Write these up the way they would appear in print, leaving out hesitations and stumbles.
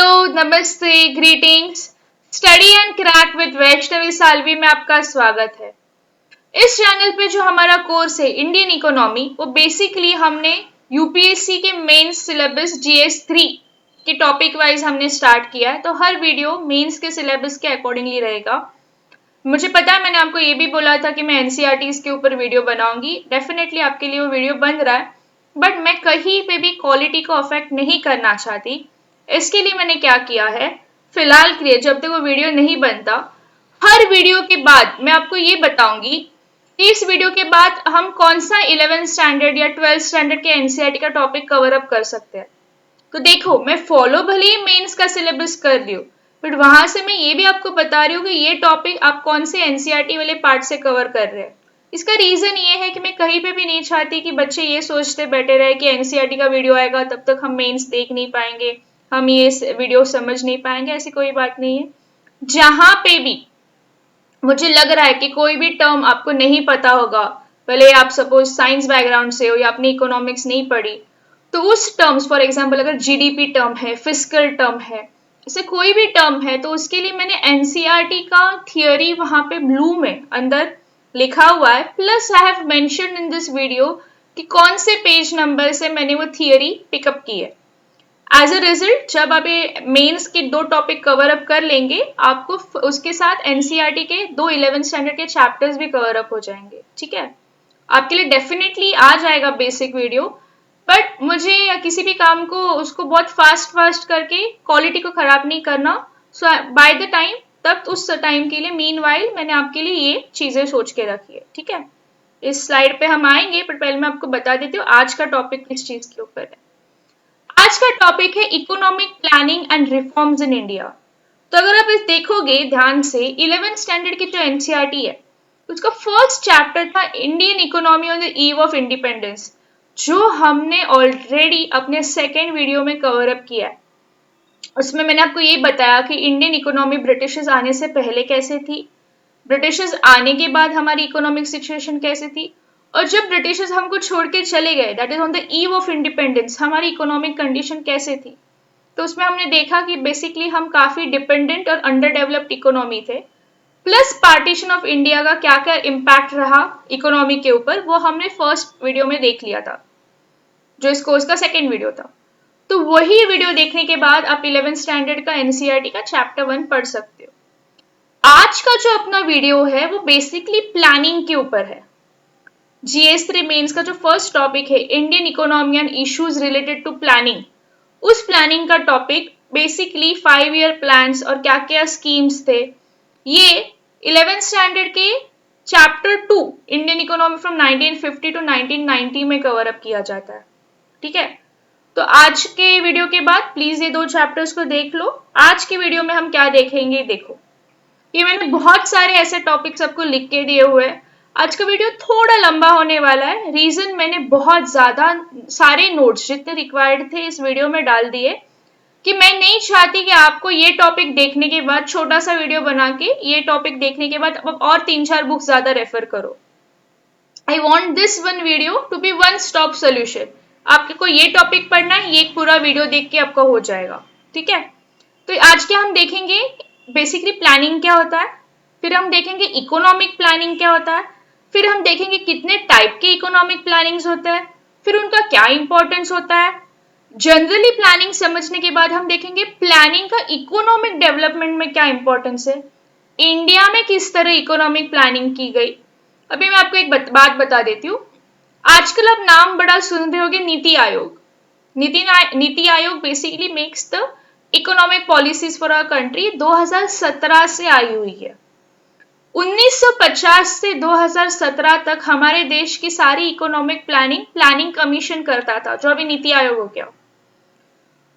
Hello, नमस्ते, greetings. Study and crack with Vaishnavi Salvi में आपका स्वागत है। इस चैनल पे जो हमारा कोर्स है इंडियन इकोनॉमी, वो बेसिकली हमने यूपीएससी के मेंस सिलेबस जीएस 3 के टॉपिक वाइज हमने स्टार्ट किया है। तो हर वीडियो मेंस के सिलेबस के अकॉर्डिंगली रहेगा। मुझे पता है, मैंने आपको ये भी बोला था कि मैं एनसीईआरटीज के ऊपर वीडियो बनाऊंगी। डेफिनेटली आपके लिए वो वीडियो बन रहा है, बट मैं कहीं पे भी क्वालिटी को अफेक्ट नहीं करना चाहती। इसके लिए मैंने क्या किया है, फिलहाल के लिए जब तक वो वीडियो नहीं बनता, हर वीडियो के बाद मैं आपको ये बताऊंगी कि इस वीडियो के बाद हम कौन सा 11th स्टैंडर्ड या 12th स्टैंडर्ड के एनसीईआरटी का टॉपिक कवर अप कर सकते हैं। तो देखो, मैं फॉलो भले ही मेंस का सिलेबस कर रही हूँ, बट वहां से मैं ये भी आपको बता रही हूँ कि ये टॉपिक आप कौन से एनसीईआरटी वाले पार्ट से कवर कर रहे हैं। इसका रीजन ये है कि मैं कहीं पे भी नहीं चाहती कि बच्चे ये सोचते बैठे रहे कि एनसीईआरटी का वीडियो आएगा तब तक हम मेंस देख नहीं पाएंगे, हम ये वीडियो समझ नहीं पाएंगे। ऐसी कोई बात नहीं है। जहां पे भी मुझे लग रहा है कि कोई भी टर्म आपको नहीं पता होगा, भले आप सपोज साइंस बैकग्राउंड से हो या आपने इकोनॉमिक्स नहीं पढ़ी, तो उस टर्म्स, फॉर एग्जांपल अगर जीडीपी टर्म है, फिस्कल टर्म है, ऐसे कोई भी टर्म है, तो उसके लिए मैंने एनसीईआरटी का थियोरी वहां पे ब्लू में अंदर लिखा हुआ है। Plus I have mentioned in this video कि कौन से पेज नंबर से मैंने वो थियोरी पिकअप की है। एज अ रिजल्ट, जब आप ये मेंस के 2 टॉपिक कवर अप कर लेंगे, आपको उसके साथ एनसीईआरटी के 2 11th स्टैंडर्ड के चैप्टर्स भी कवर अप हो जाएंगे। ठीक है, आपके लिए डेफिनेटली आ जाएगा बेसिक वीडियो, बट मुझे किसी भी काम को उसको बहुत फास्ट करके क्वालिटी को खराब नहीं करना। सो बाय द टाइम, तब उस टाइम के लिए मीनवाइल मैंने आपके लिए ये चीजें सोच के रखी है। ठीक है, इस स्लाइड पे हम आएंगे, पर पहले मैं आपको बता देती हूँ आज का टॉपिक किस चीज के ऊपर है। आज का टॉपिक है economic planning and reforms in India. तो अगर आप इस देखोगे ध्यान से, 11th स्टैंडर्ड की जो एनसीईआरटी है, उसका फर्स्ट चैप्टर था Indian economy on the eve of independence, जो हमने ऑलरेडी अपने सेकेंड वीडियो में कवर अप किया है। उसमें मैंने आपको ये बताया कि इंडियन इकोनॉमी ब्रिटिशर्स आने से पहले कैसे थी, ब्रिटिशर्स आने के बाद हमारी इकोनॉमिक सिचुएशन कैसे थी, और जब ब्रिटिशर्स हमको छोड़ के चले गए, that is on the eve of independence, हमारी इकोनॉमिक कंडीशन कैसे थी। तो उसमें हमने देखा कि बेसिकली हम काफी डिपेंडेंट और अंडर डेवलप्ड इकोनॉमी थे। प्लस पार्टीशन ऑफ इंडिया का क्या क्या इम्पैक्ट रहा इकोनॉमी के ऊपर, वो हमने फर्स्ट वीडियो में देख लिया था, जो इस कोर्स का सेकेंड वीडियो था। तो वही वीडियो देखने के बाद आप 11th स्टैंडर्ड का एनसीईआरटी का चैप्टर 1 पढ़ सकते हो। आज का जो अपना वीडियो है वो बेसिकली प्लानिंग के ऊपर है। जीएस 3 मेंस का जो फर्स्ट टॉपिक है Indian economy and issues related to planning, उस प्लानिंग का टॉपिक बेसिकली 5 ईयर प्लान्स और क्या क्या स्कीम्स थे, ये 11th स्टैंडर्ड के chapter 2 Indian economy from 1950 to 1990 में कवर अप किया जाता है। ठीक है, तो आज के वीडियो के बाद प्लीज ये 2 चैप्टर्स को देख लो। आज के वीडियो में हम क्या देखेंगे, देखो, ये मैंने बहुत सारे ऐसे टॉपिक्स आपको लिख के दिए हुए हैं। आज का वीडियो थोड़ा लंबा होने वाला है, रीजन मैंने बहुत ज्यादा सारे नोट्स जितने रिक्वायर्ड थे इस वीडियो में डाल दिए, कि मैं नहीं चाहती कि आपको ये टॉपिक देखने के बाद छोटा सा वीडियो बना के ये टॉपिक देखने के बाद अब और 3-4 बुक्स ज्यादा रेफर करो। I want this one video to be one stop solution. आपको ये टॉपिक पढ़ना है, ये एक पूरा वीडियो देख के आपका हो जाएगा। ठीक है, तो आज क्या हम देखेंगे, बेसिकली प्लानिंग क्या होता है, फिर हम देखेंगे इकोनॉमिक प्लानिंग क्या होता है, फिर हम देखेंगे कितने टाइप के इकोनॉमिक प्लानिंग्स होते हैं, फिर उनका क्या इंपॉर्टेंस होता है। जनरली प्लानिंग समझने के बाद हम देखेंगे प्लानिंग का इकोनॉमिक डेवलपमेंट में क्या इंपॉर्टेंस है, इंडिया में किस तरह इकोनॉमिक प्लानिंग की गई। अभी मैं आपको एक बात बता देती हूँ। आजकल आप नाम बड़ा सुन रहे होगे, नीति Aayog. NITI Aayog basically makes the economic policies for our country. 2017 से आई हुई है। 1950 से 2017 तक हमारे देश की सारी इकोनॉमिक प्लानिंग कमीशन करता था, जो अभी नीति आयोग हो गया।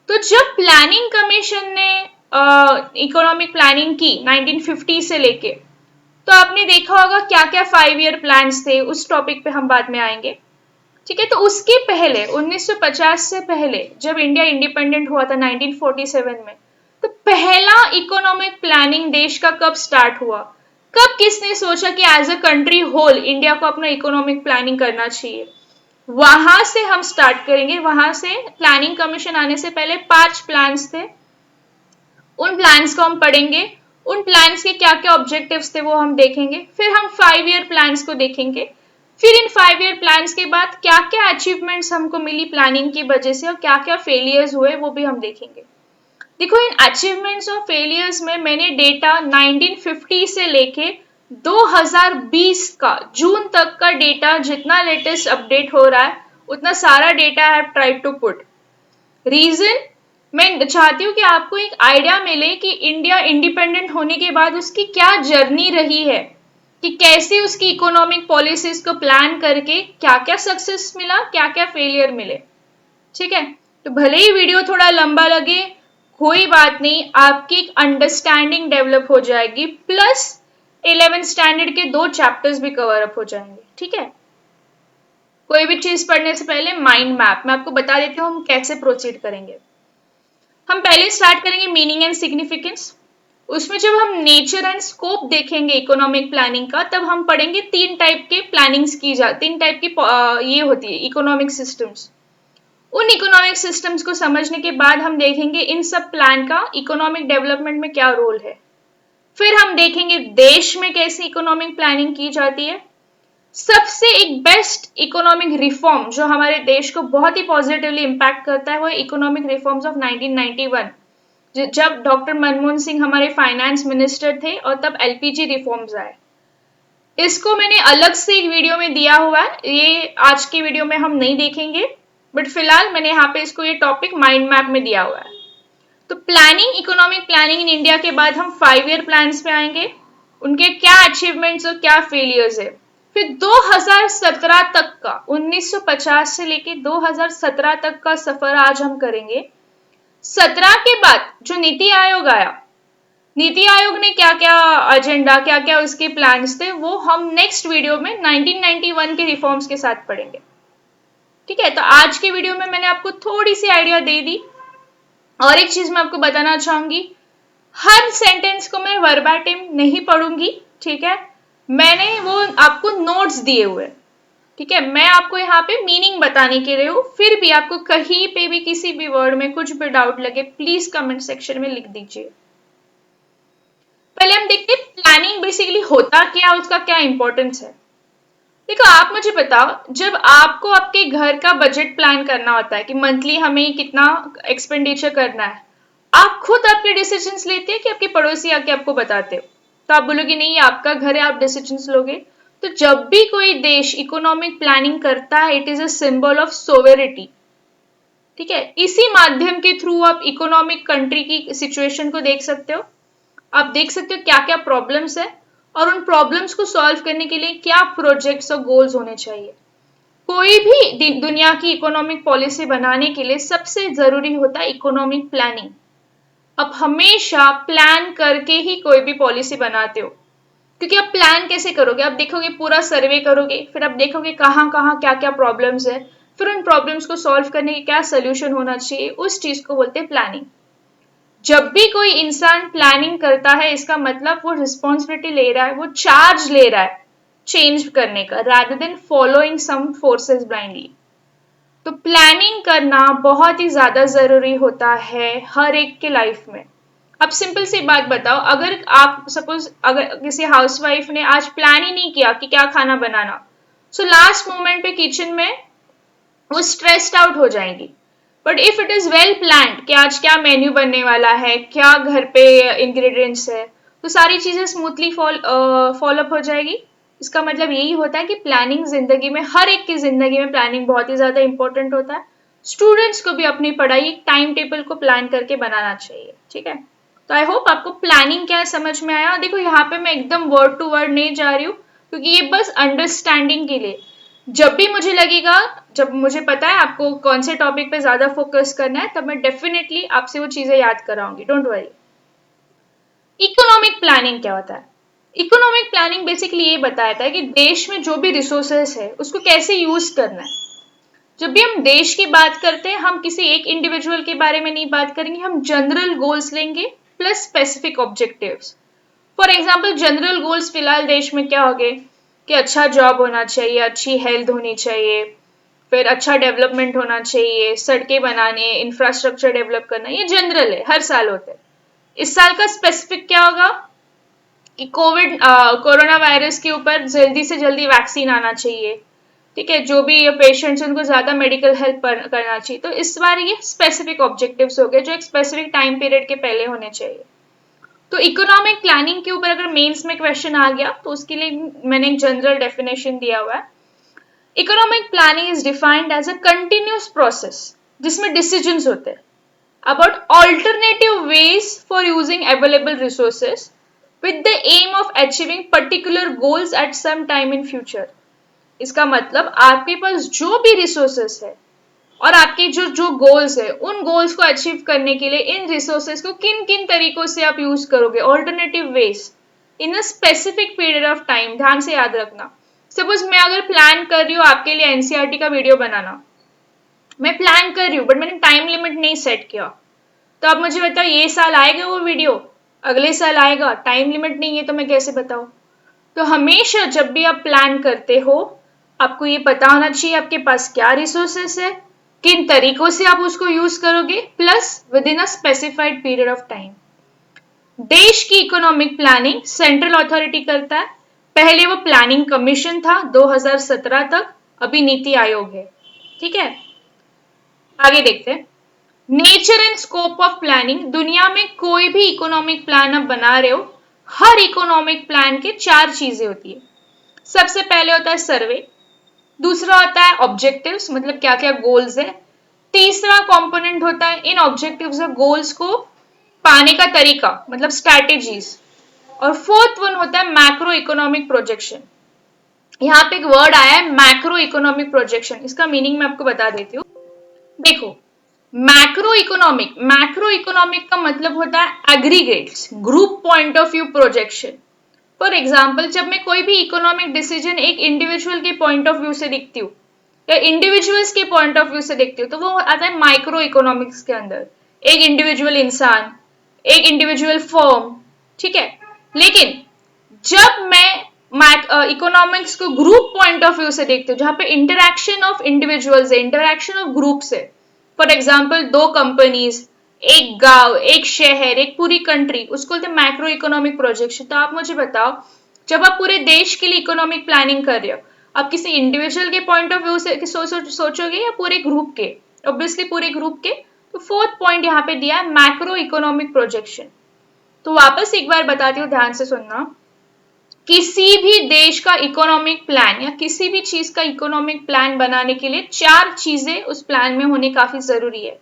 तो जब प्लानिंग कमीशन ने इकोनॉमिक प्लानिंग की 1950 से लेके, तो आपने देखा होगा क्या क्या 5 ईयर प्लान्स थे, उस टॉपिक पे हम बाद में आएंगे। ठीक है, तो उसके पहले 1950 से पहले जब इंडिया इंडिपेंडेंट हुआ था 1947 में, तो पहला इकोनॉमिक प्लानिंग देश का कब स्टार्ट हुआ, कब किसने सोचा कि as a country whole India को अपना इकोनॉमिक प्लानिंग करना चाहिए, वहां से हम स्टार्ट करेंगे। वहां से प्लानिंग कमीशन आने से पहले 5 प्लान्स थे, उन प्लान्स को हम पढ़ेंगे, उन प्लान्स के क्या क्या ऑब्जेक्टिव्स थे वो हम देखेंगे, फिर हम 5 ईयर प्लान्स को देखेंगे, फिर इन 5 ईयर प्लान्स के बाद क्या क्या अचीवमेंट्स हमको मिली प्लानिंग की वजह से और क्या क्या फेलियर्स हुए वो भी हम देखेंगे। देखो इन अचीवमेंट्स और फेलियर्स में मैंने डेटा 1950 से लेके 2020 का जून तक का डेटा जितना लेटेस्ट अपडेट हो रहा है उतना सारा data I have tried to put. Reason, मैं चाहती हूँ कि आपको एक आइडिया मिले कि इंडिया इंडिपेंडेंट होने के बाद उसकी क्या जर्नी रही है, कि कैसे उसकी इकोनॉमिक पॉलिसीज को प्लान करके क्या क्या सक्सेस मिला, क्या क्या फेलियर मिले। ठीक है, तो भले ही वीडियो थोड़ा लंबा लगे कोई बात नहीं, आपकी एक अंडरस्टैंडिंग डेवलप हो जाएगी, प्लस 11th स्टैंडर्ड के 2 चैप्टर्स भी कवर अप हो जाएंगे। ठीक है, कोई भी चीज पढ़ने से पहले माइंड मैप मैं आपको बता देती हूँ हम कैसे प्रोसीड करेंगे। हम पहले स्टार्ट करेंगे मीनिंग एंड सिग्निफिकेंस। उसमें जब हम नेचर एंड स्कोप देखेंगे इकोनॉमिक प्लानिंग का, तब हम पढ़ेंगे 3 टाइप के प्लानिंग्स की जा 3 टाइप की ये होती है इकोनॉमिक सिस्टम्स। उन इकोनॉमिक सिस्टम्स को समझने के बाद हम देखेंगे इन सब प्लान का इकोनॉमिक डेवलपमेंट में क्या रोल है। फिर हम देखेंगे देश में कैसे इकोनॉमिक प्लानिंग की जाती है। सबसे एक बेस्ट इकोनॉमिक रिफॉर्म जो हमारे देश को बहुत ही पॉजिटिवली इंपैक्ट करता है वो इकोनॉमिक रिफॉर्म्स ऑफ 1991, जब डॉक्टर मनमोहन सिंह हमारे फाइनेंस मिनिस्टर थे और तब एलपीजी रिफॉर्म्स आए। इसको मैंने अलग से एक वीडियो में दिया हुआ है, ये आज की वीडियो में हम नहीं देखेंगे, बट फिलहाल मैंने यहाँ पे इसको ये टॉपिक माइंड मैप में दिया हुआ है। तो planning, economic planning in India के बाद हम 5 ईयर प्लान्स पे आएंगे, उनके क्या अचीवमेंट्स और क्या फेलियर्स है। फिर 2017 तक का, 1950 से लेके 2017 तक का सफर आज हम करेंगे। 17 के बाद जो नीति आयोग आया, नीति आयोग ने क्या क्या एजेंडा, क्या क्या उसके प्लान्स थे, वो हम नेक्स्ट वीडियो में 1991 के रिफॉर्म्स के साथ पढ़ेंगे। ठीक है, तो आज के वीडियो में मैंने आपको थोड़ी सी आइडिया दे दी। और एक चीज मैं आपको बताना चाहूंगी, हर सेंटेंस को मैं वर्बाटिम नहीं पढ़ूंगी। ठीक है, मैंने वो आपको नोट्स दिए हुए। ठीक है, मैं आपको यहाँ पे मीनिंग बताने के लिए हूँ, फिर भी आपको कहीं पे भी किसी भी वर्ड में कुछ भी डाउट लगे प्लीज कमेंट सेक्शन में लिख दीजिए। पहले हम देखते हैं प्लानिंग बेसिकली होता क्या, उसका क्या इंपॉर्टेंस है। देखो आप मुझे बताओ, जब आपको आपके घर का बजट प्लान करना होता है कि मंथली हमें कितना एक्सपेंडिचर करना है, आप खुद आपके डिसीजंस लेते हैं कि आपके पड़ोसी आके आपको बताते हो? तो आप बोलोगे नहीं आपका घर है, आप डिसीजंस लोगे। तो जब भी कोई देश इकोनॉमिक प्लानिंग करता है, it is a symbol of sovereignty. ठीक है, इसी माध्यम के थ्रू आप इकोनॉमिक कंट्री की सिचुएशन को देख सकते हो। आप देख सकते हो क्या क्या प्रॉब्लम्स है और उन प्रॉब्लम्स को सॉल्व करने के लिए क्या प्रोजेक्ट्स और गोल्स होने चाहिए। कोई भी दुनिया की इकोनॉमिक पॉलिसी बनाने के लिए सबसे जरूरी होता है इकोनॉमिक प्लानिंग। आप हमेशा प्लान करके ही कोई भी पॉलिसी बनाते हो, क्योंकि आप प्लान कैसे करोगे, आप देखोगे पूरा सर्वे करोगे, फिर आप देखोगे कहाँ कहाँ क्या क्या प्रॉब्लम्स है, फिर उन प्रॉब्लम्स को सॉल्व करने के क्या सोल्यूशन होना चाहिए, उस चीज को बोलते हैं प्लानिंग। जब भी कोई इंसान प्लानिंग करता है, इसका मतलब वो रिस्पॉन्सिबिलिटी ले रहा है, वो चार्ज ले रहा है चेंज करने का, rather than following some forces blindly. तो प्लानिंग करना बहुत ही ज्यादा जरूरी होता है हर एक के लाइफ में। अब सिंपल सी बात बताओ, अगर आप सपोज अगर किसी हाउसवाइफ ने आज प्लान ही नहीं किया कि क्या खाना बनाना, सो लास्ट मोमेंट पे किचन में वो स्ट्रेस्ड आउट हो जाएंगी। But if it is well planned कि आज क्या मेन्यू बनने वाला है, क्या घर पे इंग्रेडिएंट्स है, तो सारी चीजें स्मूथली फॉलोअप हो जाएगी। इसका मतलब यही होता है कि प्लानिंग जिंदगी में, हर एक की जिंदगी में प्लानिंग बहुत ही ज्यादा इंपॉर्टेंट होता है। स्टूडेंट्स को भी अपनी पढ़ाई टाइम टेबल को प्लान करके बनाना चाहिए। ठीक है, तो आई होप आपको प्लानिंग क्या है समझ में आया। देखो यहाँ पे मैं एकदम वर्ड टू वर्ड नहीं जा रही हूँ, क्योंकि ये बस अंडरस्टैंडिंग के लिए। जब भी मुझे लगेगा, जब मुझे पता है आपको कौन से टॉपिक पे ज्यादा फोकस करना है, तब मैं डेफिनेटली आपसे वो चीजें याद कराऊंगी, डोंट वरी। इकोनॉमिक प्लानिंग क्या होता है? इकोनॉमिक प्लानिंग बेसिकली ये बताता है कि देश में जो भी रिसोर्सेस है उसको कैसे यूज करना है। जब भी हम देश की बात करते हैं, हम किसी एक इंडिविजुअल के बारे में नहीं बात करेंगे, हम जनरल गोल्स लेंगे plus specific objectives. For example general goals फिलहाल देश में क्या हो गए कि अच्छा जॉब होना चाहिए, अच्छी हेल्थ होनी चाहिए, फिर अच्छा डेवलपमेंट होना चाहिए, सड़कें बनाने, इंफ्रास्ट्रक्चर डेवलप करना, ये जनरल है, हर साल होता है। इस साल का स्पेसिफिक क्या होगा कि कोरोना वायरस के ऊपर जल्दी से जल्दी वैक्सीन आना चाहिए, ठीक है, जो भी पेशेंट्स उनको ज्यादा मेडिकल हेल्प करना चाहिए। तो इस बार ये स्पेसिफिक ऑब्जेक्टिव्स हो गए जो एक स्पेसिफिक टाइम पीरियड के पहले होने चाहिए। तो इकोनॉमिक प्लानिंग के ऊपर अगर मेंस में क्वेश्चन आ गया तो उसके लिए मैंने एक जनरल डेफिनेशन दिया हुआ है। Economic planning is defined as a continuous process जिसमें डिसीजंस होते हैं about alternative ways for using available resources with the aim of achieving particular goals at some time in future। इसका मतलब आपके पास जो भी रिसोर्सेस है और आपके जो जो गोल्स है उन गोल्स को अचीव करने के लिए इन रिसोर्सेस को किन किन तरीकों से आप यूज करोगे, alternative ways in a specific period of time. ध्यान से याद रखना, सपोज मैं अगर प्लान कर रही हूँ आपके लिए एनसीईआरटी का वीडियो बनाना, मैं प्लान कर रही हूँ बट मैंने टाइम लिमिट नहीं सेट किया, तो आप मुझे बताओ ये साल आएगा वो वीडियो, अगले साल आएगा, टाइम लिमिट नहीं है तो मैं कैसे बताऊं। तो हमेशा जब भी आप प्लान करते हो आपको ये पता होना चाहिए आपके पास क्या रिसोर्सेस है, किन तरीकों से आप उसको यूज करोगे, plus with in a specified period of time. देश की इकोनॉमिक प्लानिंग सेंट्रल अथॉरिटी करता है। पहले वो प्लानिंग कमीशन था 2017 तक, अभी नीति आयोग है। ठीक है, आगे देखते हैं। Nature and scope of planning, दुनिया में कोई भी इकोनॉमिक प्लान आप बना रहे हो, हर इकोनॉमिक प्लान के 4 चीजें होती है। सबसे पहले होता है सर्वे, दूसरा होता है ऑब्जेक्टिव्स, मतलब क्या क्या गोल्स है, तीसरा कंपोनेंट होता है इन ऑब्जेक्टिव्स और गोल्स को पाने का तरीका, मतलब स्ट्रैटेजीज, और फोर्थ वन होता है मैक्रो इकोनॉमिक प्रोजेक्शन। यहाँ पे एक वर्ड आया है मैक्रो इकोनॉमिक प्रोजेक्शन, इसका मीनिंग मैं आपको बता देती हूँ। देखो, मैक्रो इकोनॉमिक का मतलब होता है aggregates, group point of view projection. For example, जब मैं कोई भी इकोनॉमिक डिसीजन एक इंडिविजुअल के पॉइंट ऑफ व्यू से देखती हूँ या इंडिविजुअल्स के पॉइंट ऑफ व्यू से देखती हूँ तो वो आता है माइक्रो इकोनॉमिक्स के अंदर, एक इंडिविजुअल इंसान, एक इंडिविजुअल फर्म, ठीक है। लेकिन जब मैं इकोनॉमिक्स को ग्रुप पॉइंट ऑफ व्यू से देखती हूँ जहां पे इंटरैक्शन ऑफ इंडिविजुअल्स है, इंटरैक्शन ऑफ ग्रुप्स है, फॉर एग्जाम्पल 2 कंपनीज, एक गांव, एक शहर, एक पूरी कंट्री, उसको बोलते हैं मैक्रो इकोनॉमिक प्रोजेक्शन। तो आप मुझे बताओ, जब आप पूरे देश के लिए इकोनॉमिक प्लानिंग कर रहे हो, आप किसी इंडिविजुअल के पॉइंट ऑफ व्यू से सोचोगे या पूरे ग्रुप के? ऑब्वियसली पूरे ग्रुप के। तो फोर्थ पॉइंट यहाँ पे दिया है मैक्रो इकोनॉमिक प्रोजेक्शन। तो वापस एक बार बताती हूँ, ध्यान से सुनना। किसी भी देश का इकोनॉमिक प्लान या किसी भी चीज का इकोनॉमिक प्लान बनाने के लिए 4 चीजें उस प्लान में होने काफी जरूरी है।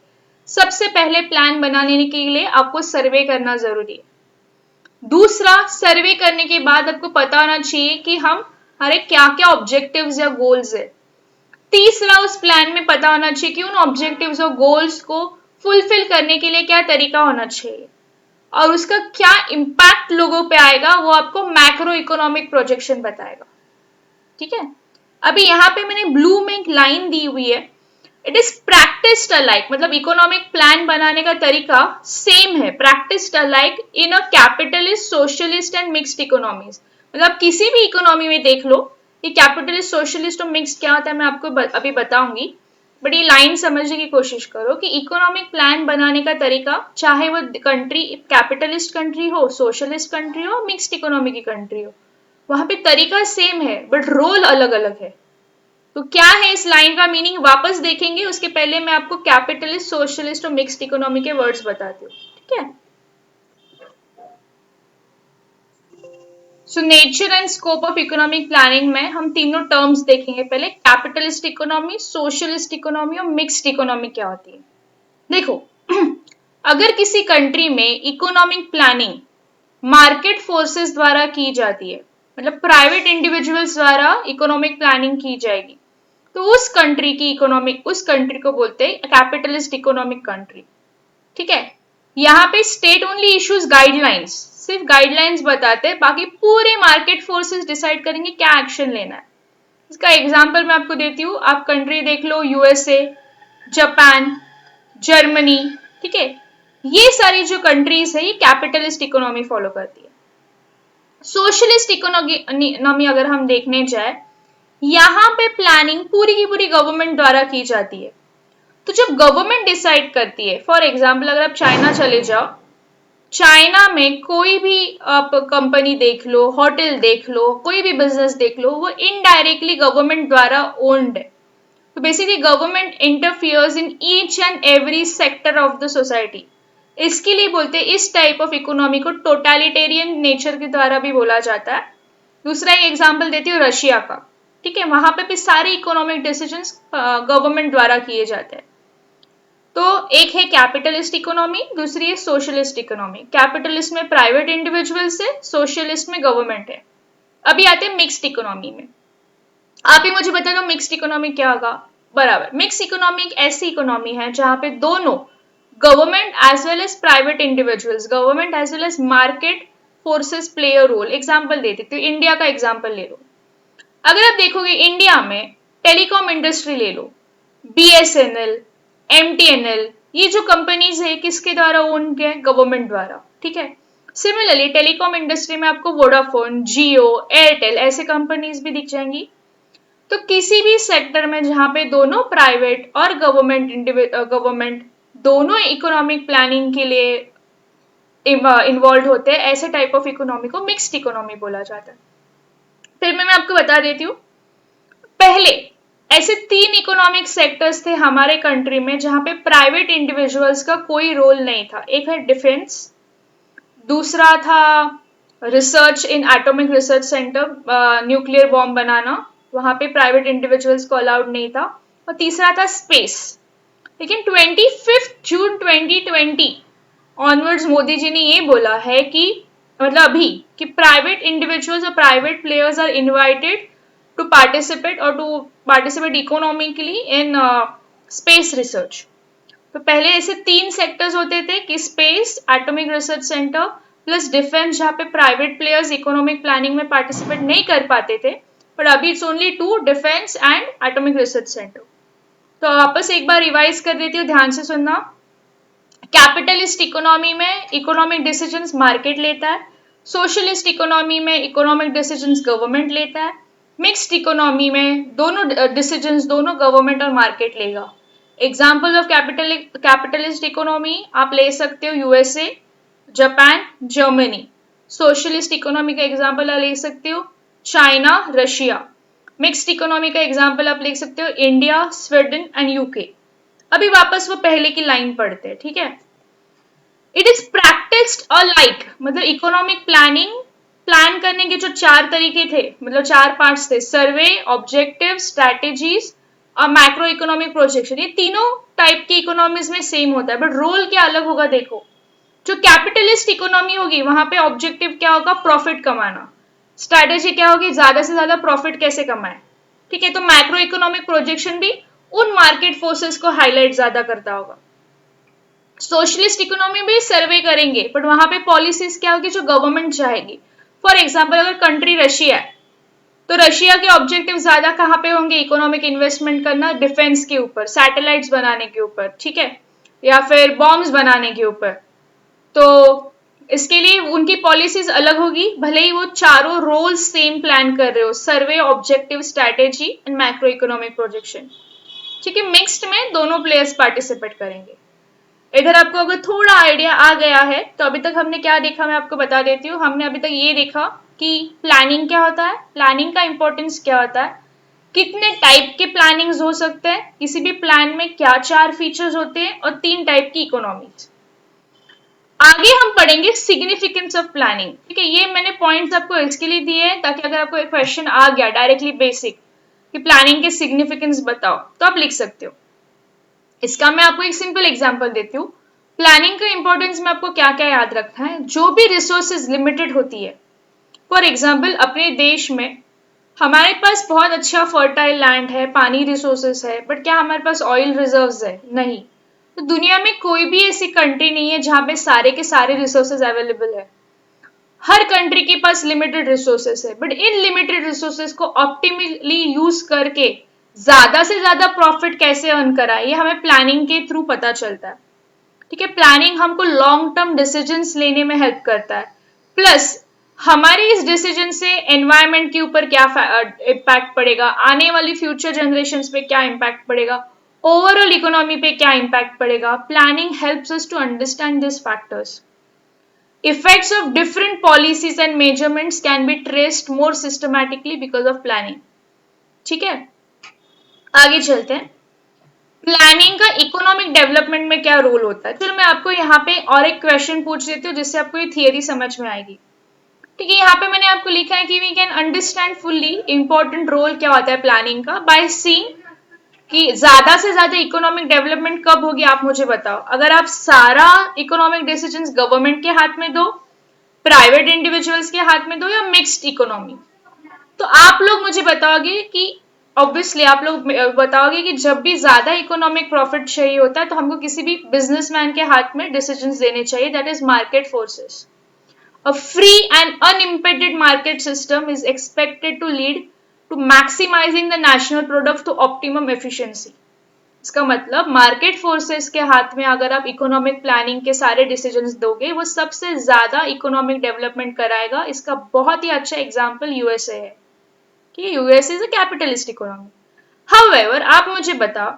सबसे पहले प्लान बनाने के लिए आपको सर्वे करना जरूरी है। दूसरा, सर्वे करने के बाद आपको पता होना चाहिए कि हमारे क्या क्या ऑब्जेक्टिव्स या गोल्स है। तीसरा, उस प्लान में पता होना चाहिए कि उन ऑब्जेक्टिव्स और गोल्स को फुलफिल करने के लिए क्या तरीका होना चाहिए और उसका क्या इंपैक्ट लोगों पे आएगा, वो आपको मैक्रो इकोनॉमिक प्रोजेक्शन बताएगा। ठीक है, अभी यहाँ पे मैंने ब्लू में एक लाइन दी हुई है, इट इज प्रैक्टिस्ड अलाइक, मतलब इकोनॉमिक प्लान बनाने का तरीका सेम है, practised alike in a capitalist, socialist and mixed economies. मतलब किसी भी इकोनॉमी में देख लो, ये कैपिटलिस्ट, सोशलिस्ट और मिक्स्ड क्या होता है मैं आपको अभी बताऊंगी, बट ये लाइन समझने की कोशिश करो कि इकोनॉमिक प्लान बनाने का तरीका, चाहे वो कंट्री कैपिटलिस्ट कंट्री हो, सोशलिस्ट कंट्री हो, मिक्स्ड इकोनॉमी की कंट्री हो, वहां पे तरीका सेम है बट रोल अलग अलग है। तो क्या है इस लाइन का मीनिंग, वापस देखेंगे, उसके पहले मैं आपको कैपिटलिस्ट, सोशलिस्ट और मिक्स्ड इकोनॉमी के वर्ड्स बताती हूँ। ठीक है, so nature and scope of economic planning में हम तीनों टर्म्स देखेंगे। पहले कैपिटलिस्ट इकोनॉमी, सोशलिस्ट इकोनॉमी और मिक्स्ड इकोनॉमी क्या होती है। देखो, अगर किसी कंट्री में इकोनॉमिक प्लानिंग मार्केट फोर्सेस द्वारा की जाती है, मतलब प्राइवेट इंडिविजुअल्स द्वारा इकोनॉमिक प्लानिंग की जाएगी, तो उस कंट्री की इकोनॉमिक, उस कंट्री को बोलते हैं कैपिटलिस्ट इकोनॉमिक कंट्री। ठीक है, यहाँ पे स्टेट ओनली इश्यूज गाइडलाइंस, सिर्फ गाइडलाइंस बताते हैं, बाकी पूरे मार्केट फोर्सेस डिसाइड करेंगे क्या एक्शन लेना है। इसका एग्जांपल मैं आपको देती हूँ, आप कंट्री देख लो, यूएसए, जापान, जर्मनी, ठीक है, ये सारी जो कंट्रीज है ये कैपिटलिस्ट इकोनॉमी फॉलो करती है। सोशलिस्ट इकोनॉमी अगर हम देखने जाए, यहाँ पे प्लानिंग पूरी की पूरी गवर्नमेंट द्वारा की जाती है। तो जब गवर्नमेंट डिसाइड करती है, फॉर एग्जाम्पल अगर आप चाइना चले जाओ, चाइना में कोई भी आप कंपनी देख लो, होटल देख लो, कोई भी बिजनेस देख लो, वो इनडायरेक्टली गवर्नमेंट द्वारा ओन्ड है। तो basically government interferes in each and every sector of the society. इसके लिए बोलते हैं, इस टाइप ऑफ इकोनॉमी को टोटलिटेरियन नेचर के द्वारा भी बोला जाता है। दूसरा एक एग्जांपल देती हूँ रशिया का। ठीक है, वहां पे भी सारे इकोनॉमिक डिसीजंस गवर्नमेंट द्वारा किए जाते हैं। तो एक है कैपिटलिस्ट इकोनॉमी, दूसरी है सोशलिस्ट इकोनॉमी। कैपिटलिस्ट में प्राइवेट इंडिविजुअल्स है, सोशलिस्ट में गवर्नमेंट है। अभी आते हैं मिक्स्ड इकोनॉमी में। आप ही मुझे बता दो मिक्स्ड इकोनॉमी क्या होगा। बराबर, मिक्स्ड इकोनॉमी एक ऐसी इकोनॉमी है जहां पे दोनों government as well as private individuals, government as well as market forces play a role. Example दे देती हूँ, इंडिया का एग्जाम्पल ले लो। अगर आप देखोगे इंडिया में टेलीकॉम इंडस्ट्री ले लो, BSNL, MTNL, ये जो कंपनीज है किसके द्वारा ओन है? गवर्नमेंट द्वारा। ठीक है, सिमिलरली टेलीकॉम इंडस्ट्री में आपको वोडाफोन, जियो, एयरटेल ऐसे कंपनीज भी दिख जाएंगी। तो किसी भी सेक्टर में जहां पे दोनों प्राइवेट और गवर्नमेंट दोनों इकोनॉमिक प्लानिंग के लिए इन्वॉल्व होते हैं, ऐसे टाइप ऑफ इकोनॉमी को मिक्स्ड इकोनॉमी बोला जाता है। फिर मैं आपको बता देती हूँ, पहले ऐसे 3 इकोनॉमिक सेक्टर्स थे हमारे कंट्री में जहां पे प्राइवेट इंडिविजुअल्स का कोई रोल नहीं था। एक है डिफेंस, दूसरा था research in atomic research centre, nuclear bomb बनाना, वहां पे प्राइवेट इंडिविजुअल्स को अलाउड नहीं था, और तीसरा था स्पेस। लेकिन 25 जून 2020 ऑनवर्ड्स मोदी जी ने ये बोला है कि मतलब अभी कि प्राइवेट इंडिविजुअल्स और private players are invited to participate economically in space research. तो पहले ऐसे 3 सेक्टर्स होते थे कि space, atomic research centre plus defence, जहां पे प्राइवेट प्लेयर्स इकोनॉमिक प्लानिंग में पार्टिसिपेट नहीं कर पाते थे, पर अभी it's only 2, defence and atomic research centre. तो वापस एक बार रिवाइज कर देती हूँ, ध्यान से सुनना। कैपिटलिस्ट इकोनॉमी में इकोनॉमिक डिसीजंस मार्केट लेता है, सोशलिस्ट इकोनॉमी में इकोनॉमिक डिसीजंस गवर्नमेंट लेता है, मिक्स्ड इकोनॉमी में दोनों डिसीजंस दोनों गवर्नमेंट और मार्केट लेगा। एग्जाम्पल ऑफ कैपिटलिस्ट इकोनॉमी आप ले सकते हो USA, Japan, Germany. Socialist economy का एग्जाम्पल आप ले सकते हो चाइना, रशिया। मिक्स्ड इकोनॉमी का एग्जाम्पल आप लिख सकते हो इंडिया, स्वीडन एंड यूके। अभी वापस वो पहले की लाइन पढ़ते हैं, ठीक है। इट इज प्रैक्टिस्ड अलाइक, मतलब इकोनॉमिक प्लानिंग प्लान करने के जो 4 तरीके थे, मतलब 4 पार्ट्स थे, सर्वे, ऑब्जेक्टिव, स्ट्रैटेजीज और मैक्रो इकोनॉमिक प्रोजेक्शन। ये तीनों टाइप की इकोनॉमीज में सेम होता है, बट रोल क्या अलग होगा देखो। जो कैपिटलिस्ट इकोनॉमी होगी वहां पे ऑब्जेक्टिव क्या होगा? प्रॉफिट कमाना। स्ट्रैटेजी क्या होगी? ज्यादा से ज्यादा प्रॉफिट कैसे कमाए। ठीक है, तो मैक्रो इकोनॉमिक प्रोजेक्शन भी उन मार्केट फोर्सेस को हाईलाइट ज्यादा करता होगा। सोशलिस्ट इकोनॉमी भी सर्वे करेंगे, बट वहां पे पॉलिसीज क्या होगी? जो गवर्नमेंट चाहेगी। फॉर एग्जाम्पल अगर कंट्री रशिया है, तो रशिया के ऑब्जेक्टिव ज्यादा कहाँ पे होंगे? इकोनॉमिक इन्वेस्टमेंट करना डिफेंस के ऊपर, सैटेलाइट्स बनाने के ऊपर, ठीक है, या फिर बॉम्ब्स बनाने के ऊपर। तो इसके लिए उनकी पॉलिसीज अलग होगी, भले ही वो चारों रोल सेम प्लान कर रहे हो, survey, objective, strategy and macro economic projection. ठीक है, मिक्स्ड में दोनों प्लेयर्स पार्टिसिपेट करेंगे। इधर आपको अगर थोड़ा आइडिया आ गया है तो अभी तक हमने क्या देखा मैं आपको बता देती हूँ। हमने अभी तक ये देखा कि प्लानिंग क्या होता है, प्लानिंग का इंपॉर्टेंस क्या होता है, कितने टाइप के प्लानिंग्स हो सकते हैं, किसी भी प्लान में क्या 4 फीचर्स होते हैं, और 3 टाइप की इकोनॉमीज। आगे हम पढ़ेंगे सिग्निफिकेंस ऑफ प्लानिंग। ठीक है, ये मैंने पॉइंट्स आपको इसके लिए दिए हैं ताकि अगर आपको एक क्वेश्चन आ गया डायरेक्टली बेसिक कि प्लानिंग के सिग्निफिकेंस बताओ, तो आप लिख सकते हो। इसका मैं आपको एक सिंपल एग्जांपल देती हूँ। प्लानिंग का इंपॉर्टेंस में आपको क्या क्या याद रखना है। जो भी रिसोर्सेज लिमिटेड होती है, फॉर एग्जाम्पल अपने देश में हमारे पास बहुत अच्छा फर्टाइल लैंड है, पानी रिसोर्सेस है, बट क्या हमारे पास ऑयल रिजर्व्स है? नहीं। तो दुनिया में कोई भी ऐसी कंट्री नहीं है जहां पे सारे के सारे रिसोर्सेज अवेलेबल है। हर कंट्री के पास लिमिटेड रिसोर्सेस है, बट इन लिमिटेड रिसोर्सेस को ऑप्टिमली यूज करके ज्यादा से ज्यादा प्रॉफिट कैसे अर्न करा, ये हमें प्लानिंग के थ्रू पता चलता है। ठीक है, प्लानिंग हमको लॉन्ग टर्म डिसीजंस लेने में हेल्प करता है, प्लस हमारे इस डिसीजन से एनवायरनमेंट के ऊपर क्या इम्पैक्ट पड़ेगा, आने वाली फ्यूचर जनरेशंस पे क्या इम्पैक्ट पड़ेगा, ओवरऑल इकोनॉमी पे क्या इम्पैक्ट पड़ेगा। Planning helps us to understand this factors. Effects of different policies and measurements can be traced more systematically because of planning. ठीक है, आगे चलते हैं। प्लानिंग का इकोनॉमिक डेवलपमेंट में क्या रोल होता है? चलो मैं आपको यहाँ पे और एक क्वेश्चन पूछ देती हूँ जिससे आपको ये थियरी समझ में आएगी। ठीक है, यहाँ पे मैंने आपको लिखा है कि we can understand fully important role क्या होता है प्लानिंग का बाय सीइंग कि ज्यादा से ज्यादा इकोनॉमिक डेवलपमेंट कब होगी, आप मुझे बताओ। अगर आप सारा इकोनॉमिक डिसीजंस गवर्नमेंट के हाथ में दो, प्राइवेट इंडिविजुअल्स के हाथ में दो, या मिक्स्ड इकोनॉमी, तो आप लोग मुझे बताओगे कि ऑब्वियसली आप लोग बताओगे कि जब भी ज्यादा इकोनॉमिक प्रॉफिट चाहिए होता है तो हमको किसी भी बिजनेसमैन के हाथ में डिसीजंस देने चाहिए, that is market forces. A free and unimpeded market system is expected to lead to maximizing the national product to optimum efficiency. इसका मतलब मार्केट फोर्सेस के हाथ में अगर आप इकोनॉमिक प्लानिंग के सारे डिसीजंस दोगे, वो सबसे ज्यादा इकोनॉमिक डेवलपमेंट कराएगा। इसका बहुत ही अच्छा एग्जांपल यूएसए है कि USA is a capitalist economy. However, आप मुझे बताओ,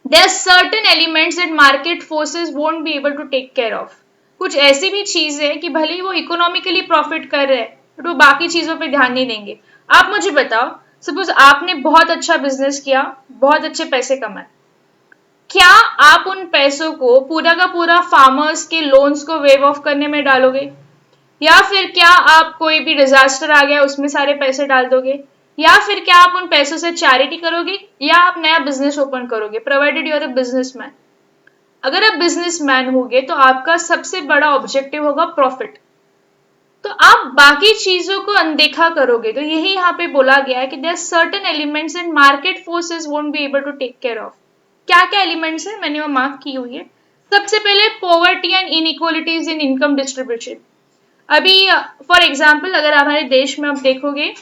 there are certain elements that market forces won't be able to take care of. कुछ ऐसी भी चीज है कि भले ही वो इकोनॉमिकली प्रॉफिट कर रहे हैं बट वो बाकी चीजों पे ध्यान नहीं देंगे। आप मुझे बताओ, सपोज आपने बहुत अच्छा बिजनेस किया, बहुत अच्छे पैसे कमाए, क्या आप उन पैसों को पूरा का पूरा फार्मर्स के लोन्स को वेव ऑफ करने में डालोगे, या फिर क्या आप कोई भी डिजास्टर आ गया उसमें सारे पैसे डाल दोगे, या फिर क्या आप उन पैसों से चैरिटी करोगे, या आप नया बिजनेस ओपन करोगे, provided you are a businessman. अगर आप बिजनेसमैन होगे तो आपका सबसे बड़ा ऑब्जेक्टिव होगा प्रॉफिट, तो आप बाकी चीजों को अनदेखा करोगे। तो यही यहाँ पे बोला गया है कि there are certain elements and market forces won't be able to take care of. क्या क्या एलिमेंट्स है, मैंने वो मार्क की हुई है। सबसे पहले poverty and inequalities in income distribution. अभी फॉर एग्जाम्पल अगर हमारे देश में आप देखोगे,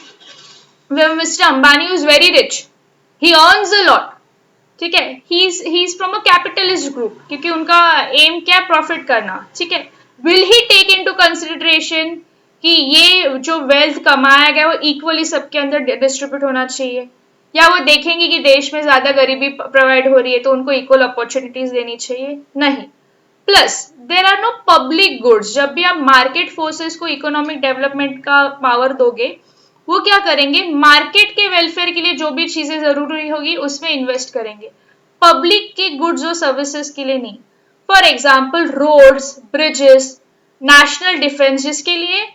mister Ambani is very rich, he earns a lot, ठीक है, he is from a capitalist group, क्योंकि उनका एम क्या है, प्रॉफिट करना। ठीक है, will he take into consideration कि ये जो वेल्थ कमाया गया वो इक्वली सबके अंदर डिस्ट्रीब्यूट होना चाहिए, या वो देखेंगे कि देश में ज्यादा गरीबी प्रोवाइड हो रही है तो उनको इक्वल अपॉर्चुनिटीज देनी चाहिए? नहीं। Plus there are no public goods. जब भी आप मार्केट फोर्सेस को इकोनॉमिक डेवलपमेंट का पावर दोगे, वो क्या करेंगे, मार्केट के वेलफेयर के लिए जो भी चीजें जरूरी होगी उसमें इन्वेस्ट करेंगे, पब्लिक के गुड्स और सर्विसेज के लिए नहीं। For example roads, bridges, national defence, जिसके लिए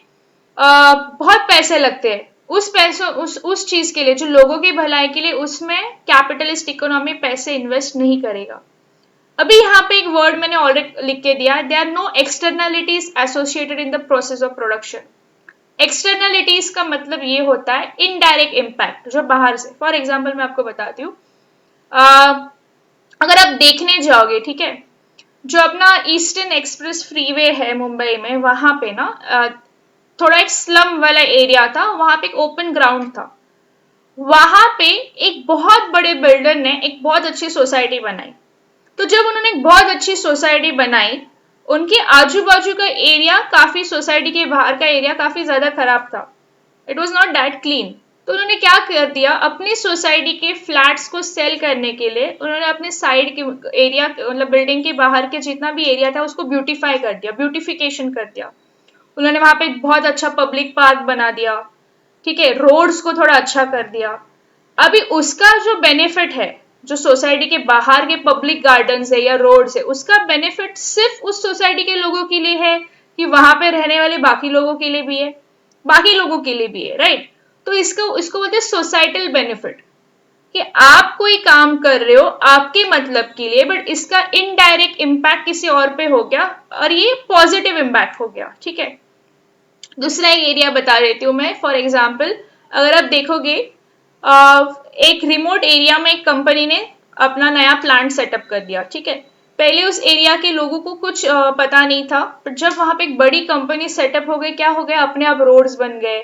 बहुत पैसे लगते हैं, उस पैसों उस चीज के लिए जो लोगों की भलाई के लिए, उसमें कैपिटलिस्ट इकोनॉमी पैसे इन्वेस्ट नहीं करेगा। अभी यहाँ पे एक वर्ड मैंने ऑलरेडी लिख के दिया, there are no externalities associated in the process of production. Externalities का मतलब ये होता है इनडायरेक्ट इम्पैक्ट, जो बाहर से। फॉर एग्जाम्पल मैं आपको बताती हूँ, अगर आप देखने जाओगे, ठीक है, जो अपना ईस्टर्न एक्सप्रेस फ्रीवे है मुंबई में, वहां पे ना थोड़ा एक स्लम वाला एरिया था, वहां पे एक ओपन ग्राउंड था, वहां पे एक बहुत बड़े बिल्डर ने एक बहुत अच्छी सोसाइटी बनाई। तो जब उन्होंने एक बहुत अच्छी सोसाइटी बनाई, उनके आजू बाजू का एरिया, काफी सोसाइटी के बाहर का एरिया काफी ज्यादा खराब था, it was not that clean. तो उन्होंने क्या कर दिया, अपनी सोसाइटी के फ्लैट्स को सेल करने के लिए उन्होंने अपने साइड के एरिया, मतलब बिल्डिंग के बाहर के जितना भी एरिया था उसको ब्यूटीफाई कर दिया, ब्यूटिफिकेशन कर दिया। उन्होंने वहां पे बहुत अच्छा पब्लिक पार्क बना दिया, ठीक है, रोड्स को थोड़ा अच्छा कर दिया। अभी उसका जो बेनिफिट है, जो सोसाइटी के बाहर के पब्लिक गार्डन्स है या रोड्स है, उसका बेनिफिट सिर्फ उस सोसाइटी के लोगों के लिए है कि वहां पे रहने वाले बाकी लोगों के लिए भी है, बाकी लोगों के लिए भी है, राइट। तो इसको बोलते हैं सोसाइटल बेनिफिट, कि आप कोई काम कर रहे हो आपके मतलब के लिए, बट इसका इनडायरेक्ट इम्पैक्ट किसी और पे हो गया और ये पॉजिटिव इम्पैक्ट हो गया। ठीक है, दूसरा एक एरिया बता देती हूँ मैं। फॉर एग्जाम्पल अगर आप देखोगे, एक रिमोट एरिया में एक कंपनी ने अपना नया प्लांट सेटअप कर दिया, ठीक है। पहले उस एरिया के लोगों को कुछ पता नहीं था, पर जब वहां पे एक बड़ी कंपनी सेटअप हो गई, क्या हो गया, अपने आप रोड्स बन गए,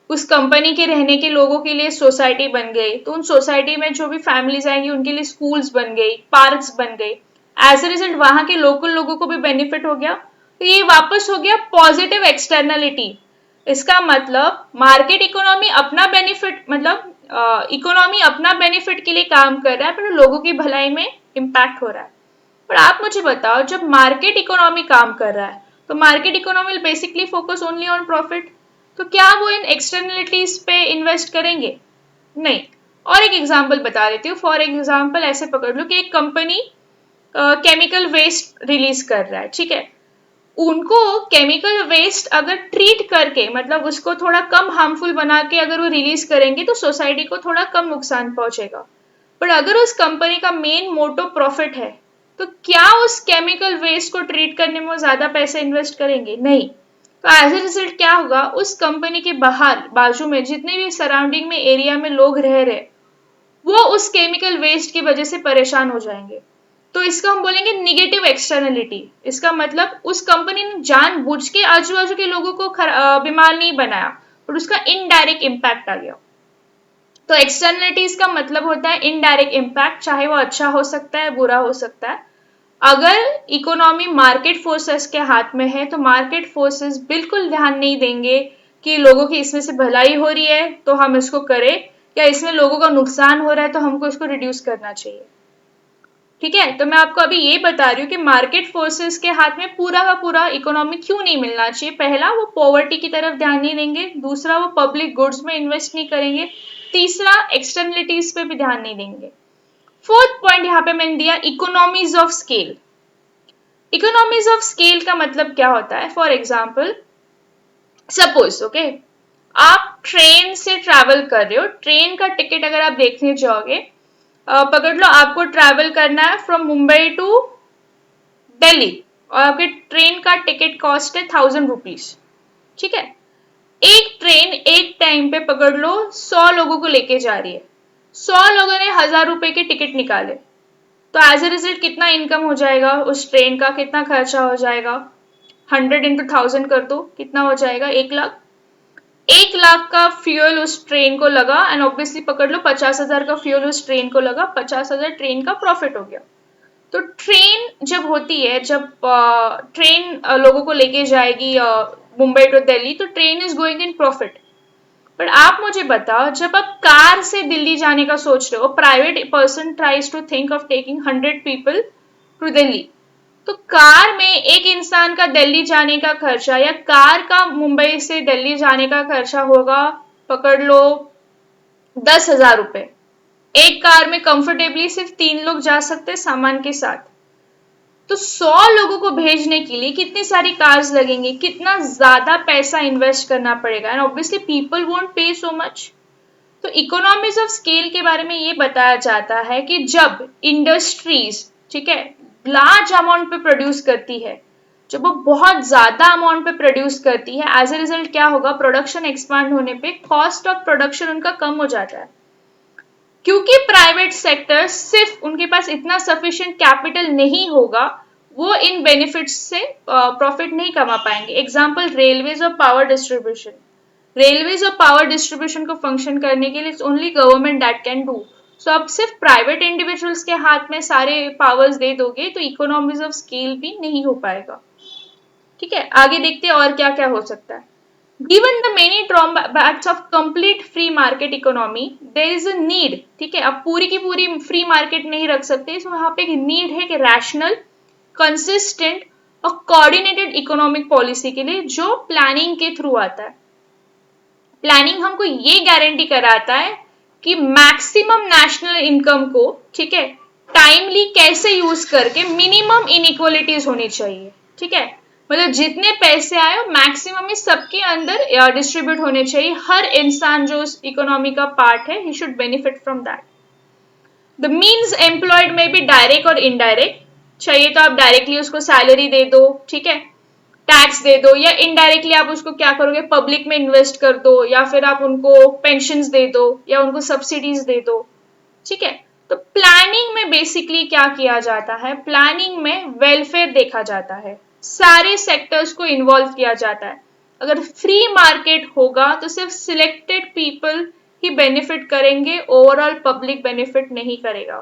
उस कंपनी के रहने के लोगों के लिए सोसाइटी बन गई, तो उन सोसाइटी में जो भी फैमिलीज आएंगी उनके लिए स्कूल्स बन गई, पार्क्स बन गई। एज ए रिजल्ट वहां के लोकल लोगों को भी बेनिफिट हो गया। तो ये वापस हो गया पॉजिटिव एक्सटर्नलिटी। इसका मतलब मार्केट इकोनॉमी अपना बेनिफिट, मतलब इकोनॉमी अपना बेनिफिट के लिए काम कर रहा है, पर लोगों की भलाई में इम्पैक्ट हो रहा है। पर आप मुझे बताओ, जब मार्केट इकोनॉमी काम कर रहा है तो market economy will basically focus only on profit. तो क्या वो इन एक्सटर्नलिटीज पे इन्वेस्ट करेंगे? नहीं। और एक एग्जांपल बता देती हूँ। फॉर एग्जांपल ऐसे पकड़ लो कि एक कंपनी केमिकल वेस्ट रिलीज कर रहा है, ठीक है। उनको केमिकल वेस्ट अगर ट्रीट करके, मतलब उसको थोड़ा कम हार्मफुल बना के अगर वो रिलीज करेंगे तो सोसाइटी को थोड़ा कम नुकसान पहुंचेगा। पर अगर उस कंपनी का मेन मोटो प्रॉफिट है तो क्या उस केमिकल वेस्ट को ट्रीट करने में वो ज्यादा पैसे इन्वेस्ट करेंगे? नहीं। तो एज ए रिजल्ट क्या होगा, उस कंपनी के बाहर बाजू में जितने भी सराउंडिंग में एरिया में लोग रह रहे वो उस केमिकल वेस्ट की वजह से परेशान हो जाएंगे। तो इसका हम बोलेंगे निगेटिव एक्सटर्नलिटी। इसका मतलब उस कंपनी ने जानबूझ के आजू बाजू के लोगों को बीमार नहीं बनाया, और उसका इनडायरेक्ट इम्पैक्ट आ गया। तो एक्सटर्नलिटीज का मतलब होता है इनडायरेक्ट इम्पैक्ट, चाहे वो अच्छा हो सकता है बुरा हो सकता है। अगर इकोनॉमी मार्केट फोर्सेस के हाथ में है तो मार्केट फोर्सेस बिल्कुल ध्यान नहीं देंगे कि लोगों की इसमें से भलाई हो रही है तो हम इसको करें, या इसमें लोगों का नुकसान हो रहा है तो हमको इसको रिड्यूस करना चाहिए। ठीक है, तो मैं आपको अभी ये बता रही हूँ कि मार्केट फोर्सेस के हाथ में पूरा का पूरा इकोनॉमी क्यों नहीं मिलना चाहिए। पहला, वो पॉवर्टी की तरफ ध्यान नहीं देंगे। दूसरा, वो पब्लिक गुड्स में इन्वेस्ट नहीं करेंगे। तीसरा, एक्सटर्नलिटीज पे भी ध्यान नहीं देंगे। फोर्थ पॉइंट यहाँ पे मैंने दिया economies of scale. Economies of scale का मतलब क्या होता है? फॉर एग्जाम्पल सपोज ओके, आप ट्रेन से ट्रैवल कर रहे हो। ट्रेन का टिकट अगर आप देखने जाओगे, पकड़ लो आपको ट्रैवल करना है फ्रॉम मुंबई टू दिल्ली, और आपके ट्रेन का टिकट कॉस्ट है 1000 रुपीज। ठीक है, एक ट्रेन एक टाइम पे पकड़ लो 100 लोगों को लेके जा रही है। 100 लोगों ने 1000 रुपए के टिकट निकाले, तो एज ए रिजल्ट कितना इनकम हो जाएगा उस ट्रेन का, कितना खर्चा हो जाएगा? 100 इंटू 1000 कर दो, कितना हो जाएगा? 1 लाख। 1 लाख का फ्यूल उस ट्रेन को लगा, एंड ऑब्वियसली पकड़ लो 50,000 का फ्यूल उस ट्रेन को लगा, 50,000 ट्रेन का प्रॉफिट हो गया। तो ट्रेन जब होती है, जब ट्रेन लोगों को लेके जाएगी मुंबई टू दिल्ली, तो train is going in profit. पर आप मुझे बताओ, जब आप कार से दिल्ली जाने का सोच रहे हो, private person tries to think of taking 100 people to Delhi, तो कार में एक इंसान का दिल्ली जाने का खर्चा या कार का मुंबई से दिल्ली जाने का खर्चा होगा, पकड़ लो 10,000 रुपए। एक कार में कंफर्टेबली सिर्फ 3 लोग जा सकते हैं सामान के साथ। तो 100 लोगों को भेजने के लिए कितनी सारी कार्स लगेंगी, कितना ज्यादा पैसा इन्वेस्ट करना पड़ेगा, एंड ऑब्वियसली पीपल वोंट पे सो मच। तो इकोनॉमीज ऑफ स्केल के बारे में ये बताया जाता है कि जब इंडस्ट्रीज, ठीक है, लार्ज अमाउंट पे प्रोड्यूस करती है, जब वो बहुत ज्यादा अमाउंट पे प्रोड्यूस करती है, एज ए रिजल्ट क्या होगा, प्रोडक्शन एक्सपांड होने पे कॉस्ट ऑफ प्रोडक्शन उनका कम हो जाता है। क्योंकि प्राइवेट सेक्टर सिर्फ उनके पास इतना सफिशिएंट कैपिटल नहीं होगा, वो इन बेनिफिट्स से प्रॉफिट नहीं कमा पाएंगे। एग्जांपल रेलवेज और पावर डिस्ट्रीब्यूशन। रेलवेज और पावर डिस्ट्रीब्यूशन को फंक्शन करने के लिए it's only government that can do. So आप सिर्फ प्राइवेट इंडिविजुअल्स के हाथ में सारे पावर्स दे दोगे तो इकोनॉमीज ऑफ स्केल भी नहीं हो पाएगा। ठीक है, आगे देखते हैं और क्या क्या हो सकता है। Given the many drawbacks of complete free market economy, there is a need, ठीक है, अब पूरी की पूरी फ्री मार्केट नहीं रख सकते, इसमें यहाँ पे एक नीड है कि रैशनल, कंसिस्टेंट और कोऑर्डिनेटेड इकोनॉमिक पॉलिसी के लिए, जो प्लानिंग के थ्रू आता है। प्लानिंग हमको ये गारंटी कराता है कि मैक्सिमम नेशनल इनकम को, ठीक है, टाइमली कैसे यूज करके मिनिमम इनइक्वालिटीज होनी चाहिए। ठीक है, मतलब जितने पैसे आए मैक्सिमम ही सबके अंदर डिस्ट्रीब्यूट होने चाहिए। हर इंसान जो उस इकोनॉमी का पार्ट है, he should benefit from that. The means employed में भी डायरेक्ट और इनडायरेक्ट, चाहिए तो आप डायरेक्टली उसको सैलरी दे दो, ठीक है, टैक्स दे दो, या इनडायरेक्टली आप उसको क्या करोगे, पब्लिक में इन्वेस्ट कर दो, या फिर आप उनको पेंशंस दे दो, या उनको सब्सिडीज दे दो। ठीक है, तो प्लानिंग में बेसिकली क्या किया जाता है, प्लानिंग में वेलफेयर देखा जाता है, सारे सेक्टर्स को इन्वॉल्व किया जाता है। अगर फ्री मार्केट होगा तो सिर्फ सिलेक्टेड पीपल ही बेनिफिट करेंगे, ओवरऑल पब्लिक बेनिफिट नहीं करेगा।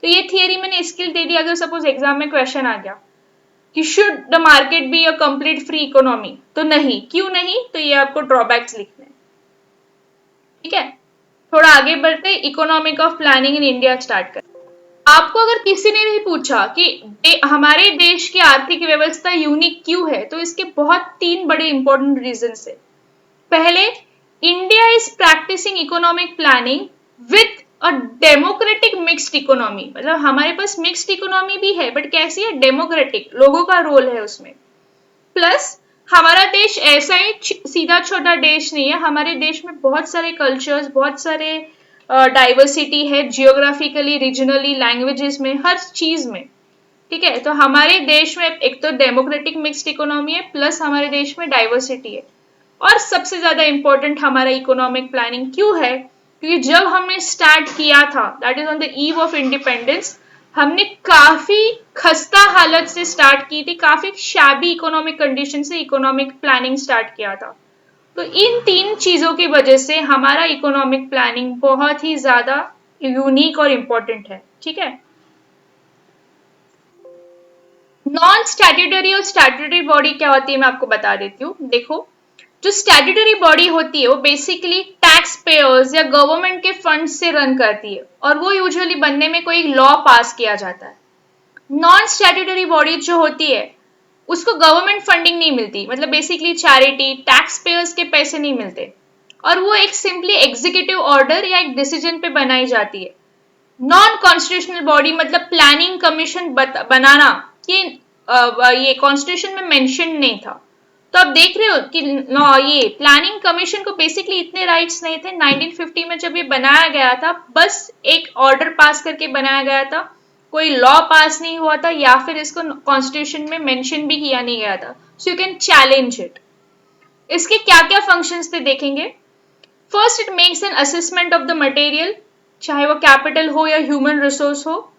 तो ये थियरी मैंने इसके लिए दे दी, अगर सपोज एग्जाम में क्वेश्चन आ गया कि should the market be a complete free economy, तो नहीं, क्यों नहीं, तो ये आपको ड्रॉबैक्स लिखने। ठीक है, थोड़ा आगे बढ़ते economic of planning in India start कर। आपको अगर किसी ने भी पूछा कि हमारे देश की आर्थिक व्यवस्था यूनिक क्यों है, तो इसके बहुत तीन बड़े इंपॉर्टेंट रीजन है। पहले, India is practising economic planning with a democratic mixed economy, मतलब हमारे पास मिक्स्ड इकोनॉमी भी है, बट कैसी है? डेमोक्रेटिक, लोगों का रोल है उसमें। प्लस हमारा देश ऐसा ही सीधा छोटा देश नहीं है, हमारे देश में बहुत सारे कल्चर्स, बहुत सारे डाइवर्सिटी है, जियोग्राफिकली, रीजनली, लैंग्वेजेस में, हर चीज में। ठीक है, तो हमारे देश में एक तो डेमोक्रेटिक मिक्स्ड इकोनॉमी है, प्लस हमारे देश में डाइवर्सिटी है। और सबसे ज्यादा इंपॉर्टेंट हमारा इकोनॉमिक प्लानिंग क्यों है? क्योंकि जब हमने स्टार्ट किया था, that is on the eve of independence, हमने काफी खस्ता हालत से स्टार्ट की थी, काफी शैबी इकोनॉमिक कंडीशन से इकोनॉमिक प्लानिंग स्टार्ट किया था। तो इन तीन चीजों की वजह से हमारा इकोनॉमिक प्लानिंग बहुत ही ज्यादा यूनिक और इम्पोर्टेंट है। ठीक है, नॉन स्टैट्यूटरी और स्टैट्यूटरी बॉडी क्या होती है मैं आपको बता देती हूँ। देखो, जो स्टैट्यूटरी बॉडी होती है वो बेसिकली टैक्स पेयर्स या गवर्नमेंट के फंड से रन करती है, और वो यूजुअली बनने में कोई लॉ पास किया जाता है। नॉन स्टैट्यूटरी बॉडी जो होती है उसको गवर्नमेंट फंडिंग नहीं मिलती, मतलब बेसिकली चैरिटी, टैक्स पेयर्स के पैसे नहीं मिलते, और वो एक सिंपली एग्जीक्यूटिव ऑर्डर या एक डिसीजन पे बनाई जाती है। नॉन कॉन्स्टिट्यूशनल बॉडी मतलब प्लानिंग कमीशन बनाना, ये कॉन्स्टिट्यूशन में मेंशन नहीं था। तो आप देख रहे हो कि ये प्लानिंग कमीशन को बेसिकली इतने राइट्स नहीं थे। 1950 में जब ये बनाया गया था, बस एक ऑर्डर पास करके बनाया गया था, कोई लॉ पास नहीं हुआ था, या फिर इसको कॉन्स्टिट्यूशन में मेंशन भी किया नहीं गया था। So you can challenge it. इसके क्या क्या फंक्शंस थे देखेंगे। First, it makes an assessment of the material, चाहे वो कैपिटल हो या ह्यूमन रिसोर्स हो,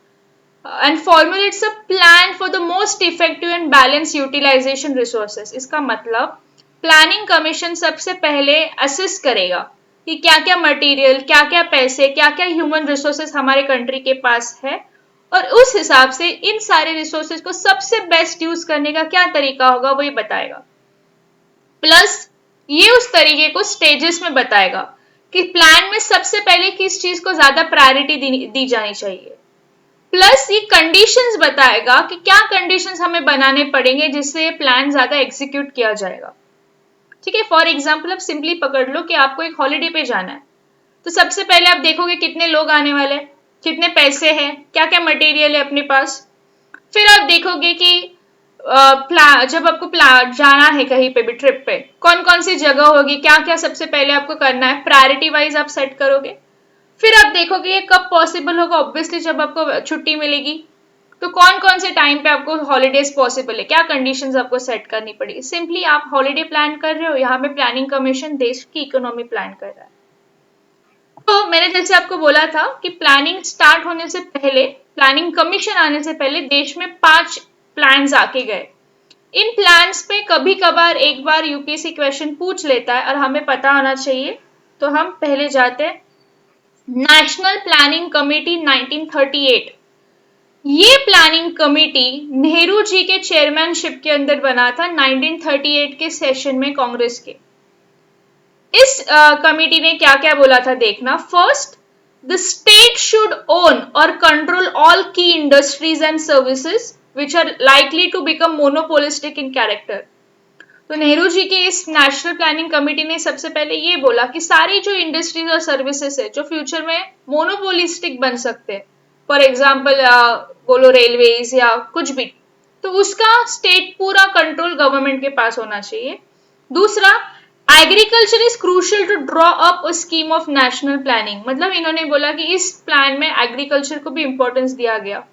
and formulates a plan for the most effective and balanced utilization resources। इसका मतलब प्लानिंग कमीशन सबसे पहले असेस करेगा कि क्या क्या मटेरियल, क्या क्या पैसे, क्या क्या ह्यूमन रिसोर्सेस हमारे कंट्री के पास है, और उस हिसाब से इन सारे रिसोर्सेज को सबसे बेस्ट यूज करने का क्या तरीका होगा वो ये बताएगा। प्लस ये उस तरीके को स्टेजेस में बताएगा कि प्लान में सबसे पहले किस चीज को ज्यादा प्रायोरिटी दी जानी चाहिए। प्लस ये कंडीशंस बताएगा कि क्या कंडीशंस हमें बनाने पड़ेंगे जिससे ये प्लान ज्यादा एग्जीक्यूट किया जाएगा। ठीक है, फॉर एग्जांपल आप सिंपली पकड़ लो कि आपको एक हॉलिडे पे जाना है, तो सबसे पहले आप देखोगे कितने लोग आने वाले, कितने पैसे हैं, क्या क्या मटेरियल है अपने पास। फिर आप देखोगे कि जब आपको जाना है कहीं पे भी ट्रिप पे, कौन कौन सी जगह होगी, क्या क्या सबसे पहले आपको करना है, प्रायोरिटी वाइज आप सेट करोगे। फिर आप देखोगे ये कब पॉसिबल होगा, ऑब्वियसली जब आपको छुट्टी मिलेगी, तो कौन कौन से टाइम पे आपको हॉलीडेज पॉसिबल है, क्या कंडीशंस आपको सेट करनी पड़ेगी। सिंपली आप हॉलीडे प्लान कर रहे हो, यहाँ पे प्लानिंग कमीशन देश की इकोनॉमी प्लान कर रहा है। तो मैंने जैसे आपको बोला था कि प्लानिंग स्टार्ट होने से पहले, प्लानिंग कमीशन आने से पहले देश में 5 प्लान्स आके गए। इन प्लान्स पे कभी कभार एक बार यूपीएससी क्वेश्चन पूछ लेता है और हमें पता होना चाहिए। तो हम पहले जाते हैं नेशनल प्लानिंग कमेटी 1938। ये प्लानिंग कमेटी नेहरू जी के चेयरमैनशिप के अंदर बना था 1938 के सेशन में कांग्रेस के। इस कमेटी ने क्या क्या बोला था देखना। First, the state should own और कंट्रोल ऑल की industries and services which are likely to become monopolistic in character. तो नेहरू जी की इस नेशनल प्लानिंग कमेटी ने सबसे पहले ये बोला कि सारी जो इंडस्ट्रीज और सर्विसेज है जो फ्यूचर में मोनोपोलिस्टिक बन सकते हैं, फॉर एग्जांपल बोलो रेलवेज या कुछ भी, तो उसका स्टेट पूरा कंट्रोल गवर्नमेंट के पास होना चाहिए। दूसरा, agriculture is crucial to draw up a scheme of national planning, मतलब इन्होंने बोला कि इस प्लान में एग्रीकल्चर को भी इंपॉर्टेंस दिया गया।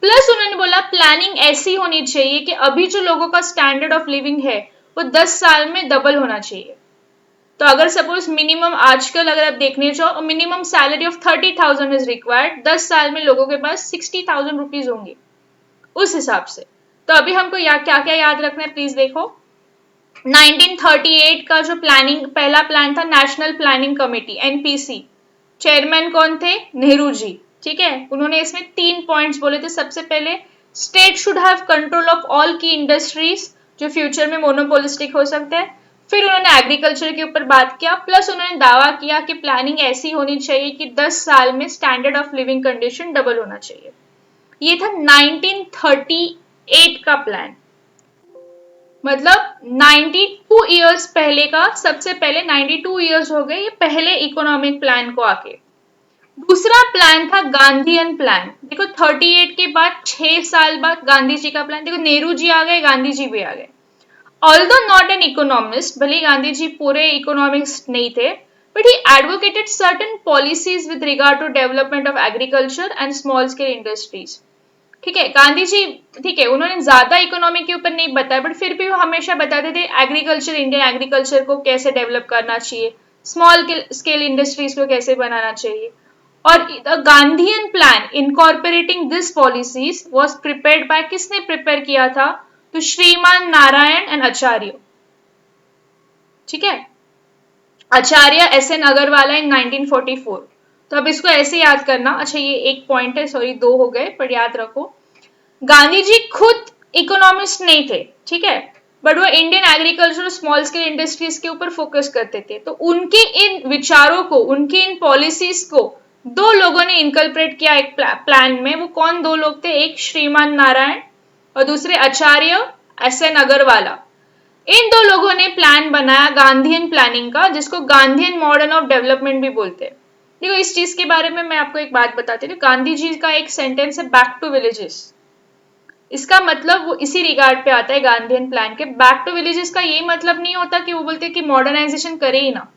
प्लस उन्होंने बोला प्लानिंग ऐसी होनी चाहिए कि अभी जो लोगों का स्टैंडर्ड ऑफ लिविंग है वो 10 साल में डबल होना चाहिए। तो अगर सपोज मिनिमम आजकल अगर आप देखने जाओ minimum salary of 30,000 is required, 10 साल में लोगों के पास 60,000 रुपीज होंगे उस हिसाब से। तो अभी हमको क्या क्या याद रखना है प्लीज देखो। 1938 का जो प्लानिंग पहला प्लान था national planning committee NPC, chairman कौन थे? नेहरू जी। ठीक है, उन्होंने इसमें 3 पॉइंट्स बोले थे। सबसे पहले, state should have control of all की इंडस्ट्रीज जो फ्यूचर में मोनोपोलिस्टिक हो सकते हैं। फिर उन्होंने एग्रीकल्चर के ऊपर बात किया, प्लस उन्होंने दावा किया कि प्लानिंग ऐसी होनी चाहिए कि 10 साल में standard of living condition double होना चाहिए। ये था 1938 का प्लान, मतलब 92 इयर्स पहले का, सबसे पहले 92 इयर्स हो गए ये पहले इकोनॉमिक प्लान को आके। दूसरा प्लान था गांधीयन प्लान। देखो 38 के बाद 6 साल बाद गांधी जी का प्लान, देखो नेहरू जी आ गए, गांधी जी भी आ गए। Although not an economist, भले गांधी जी पूरे इकोनॉमिक्स नहीं थे, but he advocated certain policies with regard to development of agriculture and small scale industries. ठीक है, गांधी जी ठीक है उन्होंने ज्यादा इकोनॉमी के ऊपर नहीं बताया, बट फिर भी वो हमेशा बताते थे एग्रीकल्चर, इंडियन एग्रीकल्चर को कैसे डेवलप करना चाहिए, स्मॉल स्केल इंडस्ट्रीज को कैसे बनाना चाहिए। और the Gandhian plan incorporating this policies was prepared by, किसने प्रिपेयर किया था, तो श्रीमान नारायण एंड आचार्य। ठीक है, आचार्य SN अग्रवाला इन 1944। तो अब इसको ऐसे याद करना, अच्छा ये एक पॉइंट है, सॉरी 2 हो गए, पर याद रखो गांधी जी खुद इकोनॉमिस्ट नहीं थे, ठीक है, बट वो Indian agriculture small scale industries के ऊपर फोकस करते थे। तो उनके इन विचारों को, उनके इन पॉलिसीज को 2 लोगों ने इनकल्परेट किया एक प्लान में। वो कौन 2 लोग थे, एक श्रीमान नारायण और दूसरे आचार्य SN अग्रवाला। इन 2 लोगों ने प्लान बनाया गांधीयन प्लानिंग का, जिसको गांधीयन मॉडल ऑफ डेवलपमेंट भी बोलते हैं। देखो इस चीज के बारे में मैं आपको एक बात बताती हूँ, गांधी जी का एक सेंटेंस है बैक टू विलेजेस। इसका मतलब वो इसी रिगार्ड पे आता है गांधीयन प्लान के। बैक टू विलेजेस का ये मतलब नहीं होता कि वो बोलते कि मॉडर्नाइजेशन करे ही ना,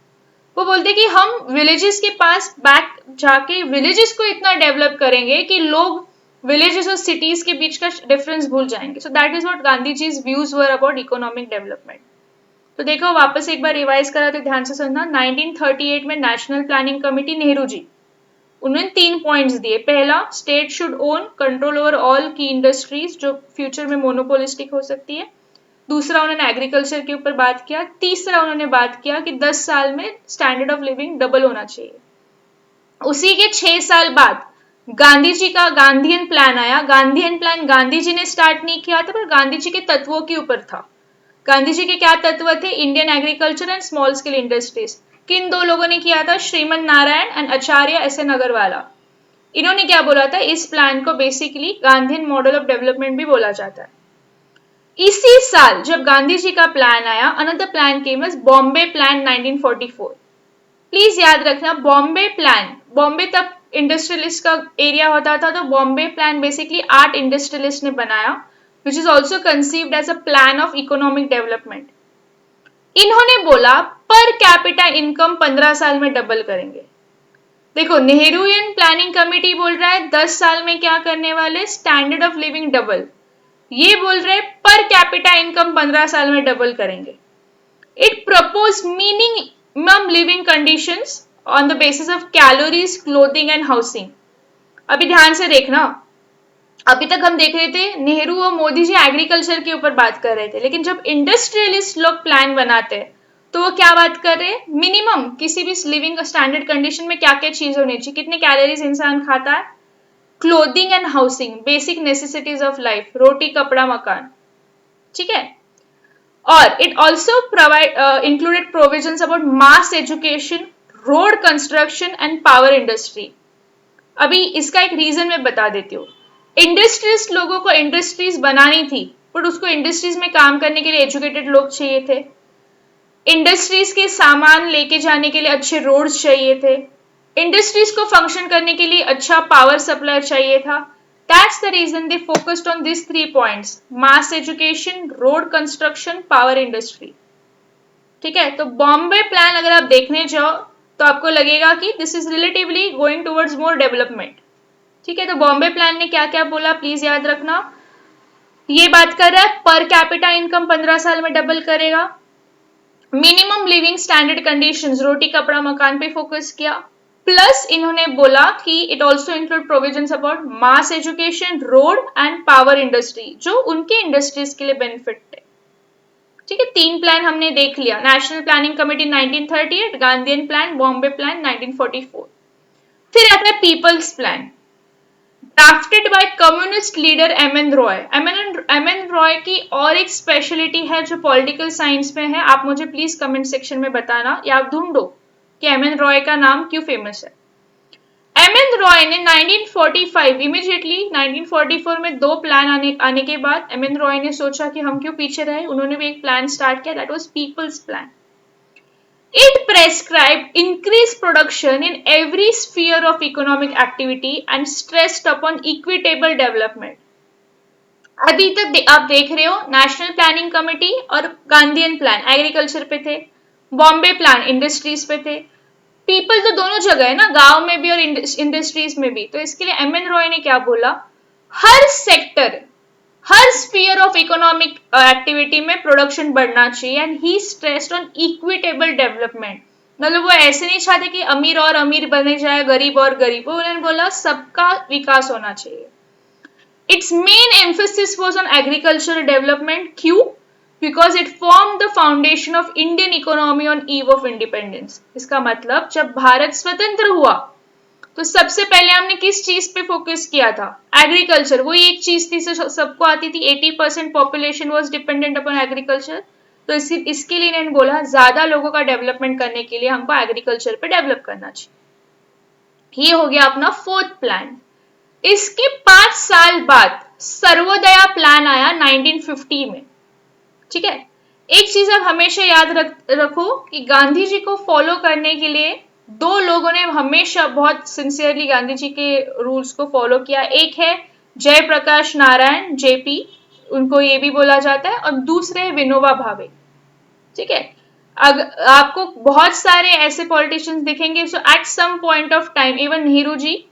वो बोलते कि हम विलेजेस के पास बैक जाके विलेजेस को इतना डेवलप करेंगे कि लोग विलेजेस और सिटीज के बीच का डिफरेंस भूल जाएंगे। So that is what Gandhi ji's views were about economic development. तो देखो वापस एक बार रिवाइज करा तो ध्यान से सुनना। 1938 में national planning committee Nehru ji, उन्होंने 3 पॉइंट्स दिए। पहला, state should own control over all की इंडस्ट्रीज जो फ्यूचर में मोनोपोलिस्टिक हो सकती है। दूसरा, उन्होंने एग्रीकल्चर के ऊपर बात किया। तीसरा, उन्होंने बात किया कि 10 साल में स्टैंडर्ड ऑफ लिविंग डबल होना चाहिए। उसी के 6 साल बाद गांधी जी का गांधीयन प्लान आया। गांधीयन प्लान गांधी जी ने स्टार्ट नहीं किया था, पर गांधी जी के तत्वों के ऊपर था। गांधी जी के क्या तत्व थे, Indian agriculture and small scale industries. किन 2 लोगों ने किया था, श्रीमन नारायण एंड आचार्य SN अग्रवाला। इन्होंने क्या बोला था, इस प्लान को basically Gandhian model of development भी बोला जाता है। इसी साल जब गांधी जी का प्लान आया, another plan came as Bombay plan 1944। Please याद रखना, बॉम्बे प्लान, बॉम्बे तब इंडस्ट्रियलिस्ट का एरिया होता था, तो बॉम्बे प्लान बेसिकली 8 इंडस्ट्रियलिस्ट ने बनाया, which is also conceived as a plan of economic development. इन्होंने बोला पर कैपिटा इनकम 15 साल में डबल करेंगे। देखो नेहरूयन प्लानिंग कमेटी बोल रहा है 10 साल में क्या करने वाले, स्टैंडर्ड ऑफ लिविंग डबल। ये बोल रहे पर कैपिटा इनकम 15 साल में डबल करेंगे। It propose minimum living conditions on the basis of calories, clothing and housing. अभी ध्यान से देखना, अभी तक हम देख रहे थे नेहरू और मोदी जी एग्रीकल्चर के ऊपर बात कर रहे थे, लेकिन जब इंडस्ट्रियलिस्ट लोग प्लान बनाते हैं तो वो क्या बात कर रहे हैं, मिनिमम किसी भी लिविंग स्टैंडर्ड कंडीशन में क्या क्या चीज होनी चाहिए, कितने कैलोरीज इंसान खाता है, clothing and housing, basic necessities of life, रोटी कपड़ा मकान। ठीक है, और it also provide included provisions about mass education, road construction and power industry. अभी इसका एक रीजन मैं बता देती हूँ। इंडस्ट्रीज लोगों को इंडस्ट्रीज बनानी थी, बट उसको इंडस्ट्रीज में काम करने के लिए एजुकेटेड लोग चाहिए थे। इंडस्ट्रीज के सामान लेके जाने के लिए अच्छे रोड्स चाहिए थे। इंडस्ट्रीज को फंक्शन करने के लिए अच्छा पावर सप्लाई चाहिए था। That's the reason they focused on these 3 points: mass education, road construction, power industry. ठीक है, तो बॉम्बे प्लान अगर आप देखने जाओ तो आपको लगेगा कि this is relatively going towards more development. ठीक है, तो बॉम्बे प्लान ने क्या क्या बोला प्लीज याद रखना। ये बात कर रहा है पर कैपिटा इनकम 15 साल में डबल करेगा, मिनिमम लिविंग स्टैंडर्ड कंडीशंस, रोटी कपड़ा मकान पे फोकस किया, प्लस इन्होंने बोला कि it also include provisions about mass education, road and power industry, जो उनके इंडस्ट्रीज के लिए बेनिफिट है। ठीक है, 3 प्लान हमने देख लिया। National planning committee 1938, Gandhian plan, Bombay plan 1944। फिर आता है people's plan, drafted bye communist leader MN Roy. MN Roy की और एक स्पेशलिटी है जो पॉलिटिकल साइंस में है, आप मुझे प्लीज कमेंट सेक्शन में बताना या आप ढूंढो कि MN रॉय का नाम क्यों फेमस है। एम एन रॉय ने 1945 इमीडिएटली 1944 में दो प्लान आने के बाद एम एन रॉय ने सोचा कि हम क्यों पीछे रहे, उन्होंने भी एक प्लान स्टार्ट किया, that was people's plan. It prescribed increased production in every sphere of economic activity and stressed upon equitable development. अभी तक आप देख रहे हो नेशनल प्लानिंग कमेटी और गांधीयन प्लान एग्रीकल्चर पे थे, बॉम्बे प्लान इंडस्ट्रीज पे थे. पीपल तो दोनों जगह है ना, गांव में भी और इंडस्ट्रीज में भी. तो इसके लिए एम एन रॉय ने क्या बोला, हर सेक्टर, हर स्फीयर ऑफ इकोनॉमिक एक्टिविटी में प्रोडक्शन बढ़ना चाहिए and he stressed on equitable development. मतलब वो ऐसे नहीं चाहते कि अमीर और अमीर बने जाए, गरीब और गरीब. वो उन्होंने बोला सबका विकास होना चाहिए. Its main emphasis was on agricultural development. क्यों? Because it formed the foundation of Indian economy on eve of independence. इसका मतलब जब भारत स्वतंत्र हुआ तो सबसे पहले हमने किस चीज पे फोकस किया था, एग्रीकल्चर. वही एक चीज थी सबको आती थी. 80% population was dependent upon agriculture. तो इसके लिए इन्होंने बोला ज्यादा लोगों का डेवलपमेंट करने के लिए हमको एग्रीकल्चर पे डेवलप करना चाहिए. ये हो गया अपना फोर्थ प्लान. इसके 5 साल बाद सर्वोदया प्लान आया 1950 में. ठीक है, एक चीज आप हमेशा याद रखो कि गांधी जी को फॉलो करने के लिए दो लोगों ने हमेशा बहुत सिंसियरली गांधी जी के रूल्स को फॉलो किया. एक है जयप्रकाश नारायण जेपी, उनको ये भी बोला जाता है, और दूसरे है विनोबा भावे. ठीक है, आपको बहुत सारे ऐसे पॉलिटिशियंस दिखेंगे. So at some point of time even Nehru ji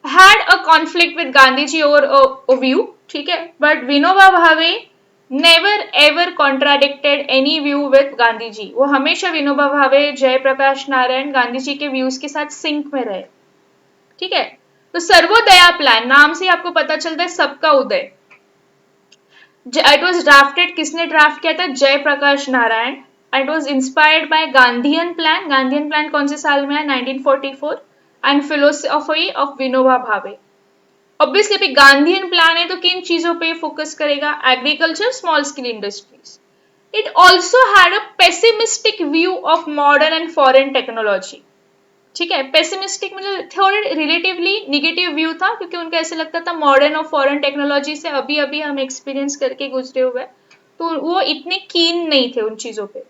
had a conflict with Gandhi ji over a view, ठीक है, but Vinoba Bhave never ever contradicted any view with Gandhi ji. वो हमेशा विनोबा भावे, जयप्रकाश नारायण, गांधी जी के व्यूज के साथ सिंक में रहे. ठीक है, तो सर्वोदया प्लान नाम से आपको पता चलता है सबका उदय. इट वॉज ड्राफ्टेड, किसने ड्राफ्ट किया था, Jayaprakash Narayan. It was inspired by Gandhian plan. Gandhian plan कौन से साल में है, 1944. And philosophy of Vinoba Bhave. Obviously अभी गांधीयन प्लान है तो किन चीजों पे फोकस करेगा, agriculture, small scale industries. It also had a pessimistic view of modern and foreign technology. ठीक है, पेसिमिस्टिक मतलब थोड़े रिलेटिवली निगेटिव व्यू था, क्योंकि उनको ऐसे लगता था मॉडर्न और फॉरेन टेक्नोलॉजी से अभी अभी हम एक्सपीरियंस करके गुजरे हुए, तो वो इतने कीन नहीं थे उन चीजों पे.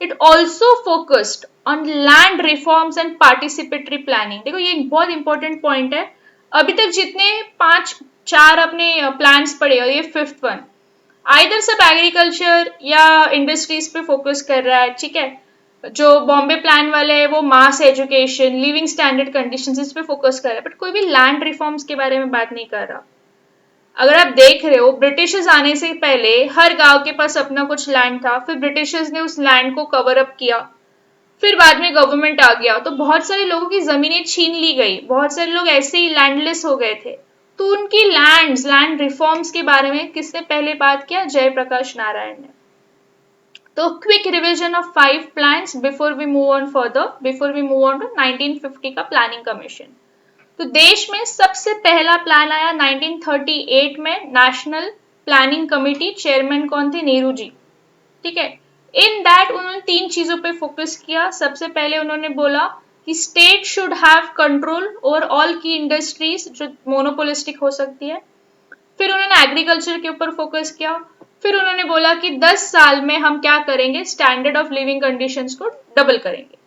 It also focused on land reforms and participatory planning. देखो ये एक बहुत इंपॉर्टेंट पॉइंट है. अभी तक जितने 5-4 अपने प्लान्स पढ़े और ये फिफ्थ वन, आइदर सब एग्रीकल्चर या इंडस्ट्रीज पे फोकस कर रहा है. ठीक है, जो बॉम्बे प्लान वाले है वो मास एजुकेशन, लिविंग स्टैंडर्ड कंडीशंस, इस पे फोकस कर रहा है, बट कोई भी लैंड रिफॉर्म्स के बारे में बात नहीं कर रहा. अगर आप देख रहे हो ब्रिटिशर्स आने से पहले हर गांव के पास अपना कुछ लैंड था, फिर ब्रिटिशर्स ने उस लैंड को कवर अप किया, फिर बाद में गवर्नमेंट आ गया तो बहुत सारे लोगों की जमीनें छीन ली गई, बहुत सारे लोग ऐसे ही लैंडलेस हो गए थे. तो उनकी लैंड रिफॉर्म्स के बारे में किसने पहले बात किया, जयप्रकाश नारायण ने. तो quick revision of 5 plans before we move on to 1950 का प्लानिंग कमीशन. तो देश में सबसे पहला प्लान आया 1938 में, नेशनल प्लानिंग कमेटी. चेयरमैन कौन थे, नेहरू जी. ठीक है, इन दैट उन्होंने 3 चीजों पे फोकस किया. सबसे पहले उन्होंने बोला कि state should have control over all की इंडस्ट्रीज जो मोनोपोलिस्टिक हो सकती है. फिर उन्होंने एग्रीकल्चर के ऊपर फोकस किया. फिर उन्होंने बोला कि 10 साल में हम क्या करेंगे, स्टैंडर्ड ऑफ लिविंग कंडीशंस को डबल करेंगे.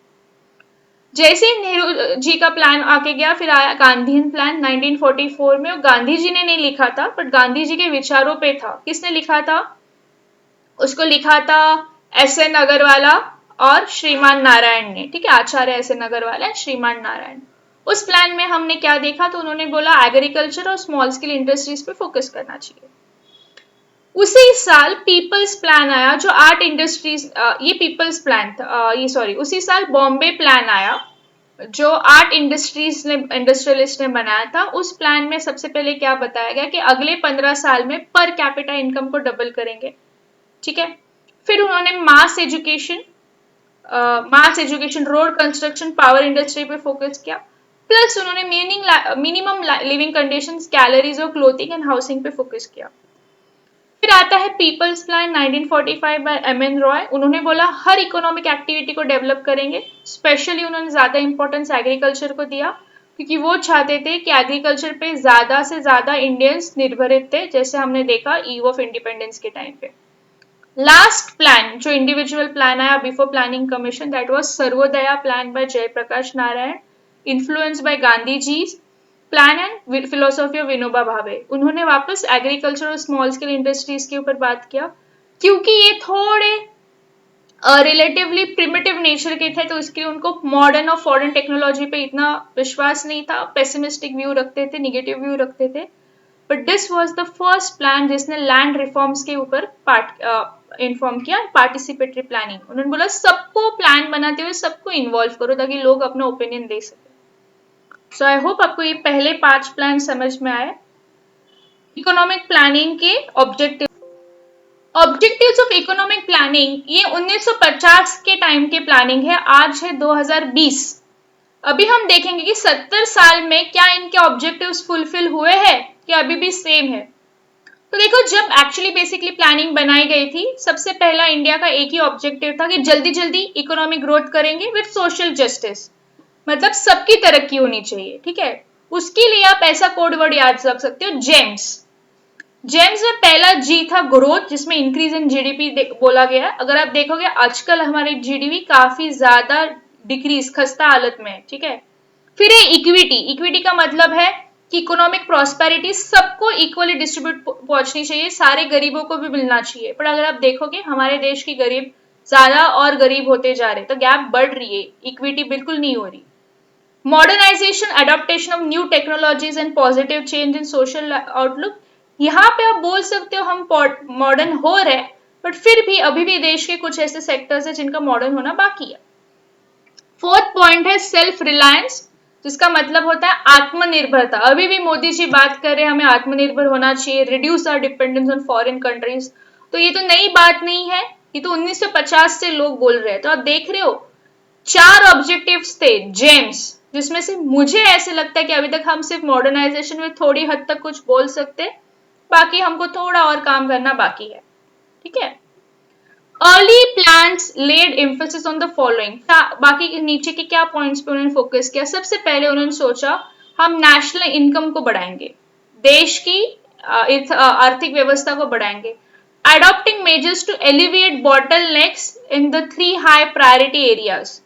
जैसे नेहरू जी का प्लान आके गया, फिर आया गांधीयन प्लान 1944 में. वो गांधी जी ने नहीं लिखा था, बट गांधी जी के विचारों पे था. किसने लिखा था, उसको लिखा था एस.एन. अग्रवाला और श्रीमान नारायण ने. ठीक है, आचार्य एस.एन. अग्रवाला, श्रीमान नारायण. उस प्लान में हमने क्या देखा, तो उन्होंने बोला एग्रीकल्चर और स्मॉल स्केल इंडस्ट्रीज पे फोकस करना चाहिए. उसी साल पीपल्स प्लान आया जो आर्ट इंडस्ट्रीज, ये पीपल्स प्लान था, उसी साल बॉम्बे प्लान आया जो आर्ट इंडस्ट्रियलिस्ट ने बनाया था. उस प्लान में सबसे पहले क्या बताया गया कि अगले 15 साल में पर कैपिटा इनकम को डबल करेंगे. ठीक है, फिर उन्होंने mass education, road construction, power industry पे फोकस किया. प्लस उन्होंने मिनिमम लिविंग कंडीशंस, कैलोरीज और क्लोथिंग एंड हाउसिंग पे फोकस किया. फिर आता है people's plan 1945 by M N Roy. उन्होंने बोला हर इकोनॉमिक एक्टिविटी को डेवलप करेंगे. स्पेशली उन्होंने ज्यादा इंपॉर्टेंस एग्रीकल्चर को दिया. क्योंकि वो चाहते थे कि एग्रीकल्चर पे ज्यादा से ज्यादा इंडियंस निर्भरित थे, जैसे हमने देखा ईव ऑफ इंडिपेंडेंस के टाइम पे। लास्ट प्लान जो इंडिविजुअल प्लान आया before planning commission, that was Sarvodaya plan by Jayaprakash Narayan, influence by Gandhi ji, plan and philosophy of Vinoba Bhave. उन्होंने वापस एग्रीकल्चर और स्मॉल स्केल इंडस्ट्रीज के ऊपर बात किया, क्योंकि ये थोड़े रिलेटिवली प्रिमिटिव नेचर के थे, तो इसके लिए उनको मॉडर्न और फॉरेन टेक्नोलॉजी पे इतना विश्वास नहीं था, पेसिमिस्टिक व्यू रखते थे, निगेटिव व्यू रखते थे। But this was the first plan जिसने लैंड रिफॉर्म्स के ऊपर इन्फॉर्म किया, पार्टिसिपेटरी प्लानिंग। उन्होंने बोला सबको प्लान बनाते हुए सबको इन्वॉल्व करो ताकि लोग अपना ओपिनियन दे सके। सो आई होप आपको ये पहले 5 प्लान समझ में आए। इकोनॉमिक प्लानिंग के ऑब्जेक्टिव्स ऑफ इकोनॉमिक प्लानिंग, ये 1950 के टाइम के प्लानिंग है, आज है 2020। अभी हम देखेंगे कि 70 साल में क्या इनके ऑब्जेक्टिव्स फुलफिल हुए हैं कि अभी भी सेम है। तो देखो, जब एक्चुअली बेसिकली प्लानिंग बनाई गई थी, सबसे पहला इंडिया का एक ही ऑब्जेक्टिव था कि जल्दी जल्दी इकोनॉमिक ग्रोथ करेंगे विद सोशल जस्टिस, मतलब सबकी तरक्की होनी चाहिए, ठीक है। उसके लिए आप ऐसा कोड वर्ड याद रख सकते हो, जेम्स। जेम्स में पहला जी था ग्रोथ, जिसमें इंक्रीज इन जीडीपी बोला गया है। अगर आप देखोगे आजकल हमारी जीडीपी काफी ज्यादा डिक्रीज, खस्ता हालत में है, ठीक है। फिर है इक्विटी। इक्विटी का मतलब है कि इकोनॉमिक प्रॉस्पेरिटी सबको इक्वली डिस्ट्रीब्यूट पहुंचनी चाहिए, सारे गरीबों को भी मिलना चाहिए। पर अगर आप देखोगे हमारे देश की गरीब ज्यादा और गरीब होते जा रहे, तो गैप बढ़ रही है, इक्विटी बिल्कुल नहीं हो रही। Modernisation, adaptation of new technologies and positive change in social outlook. यहाँ पे आप बोल सकते हो हम मॉडर्न हो रहे, बट फिर भी अभी भी देश के कुछ ऐसे सेक्टर्स है जिनका मॉडर्न होना बाकी है। फोर्थ पॉइंट है सेल्फ रिलायंस, जिसका मतलब होता है आत्मनिर्भरता। अभी भी मोदी जी बात कर रहे हैं हमें आत्मनिर्भर होना चाहिए, reduce our dependence on foreign countries. तो ये तो नई बात नहीं है, ये तो 1950 से लोग बोल रहे हैं। तो आप देख रहे हो 4 ऑब्जेक्टिव्स थे जेम्स, जिसमें से मुझे ऐसे लगता है कि अभी तक हम सिर्फ मॉडर्नाइजेशन में थोड़ी हद तक कुछ बोल सकते, बाकी हमको थोड़ा और काम करना बाकी है, ठीक है। Early plans laid emphasis on the following. बाकी के नीचे के क्या पॉइंट्स पे उन्होंने फोकस किया? सबसे पहले उन्होंने सोचा हम नेशनल इनकम को बढ़ाएंगे, देश की आर्थिक व्यवस्था को बढ़ाएंगे। Adopting measures to alleviate bottlenecks in the 3 high priority areas,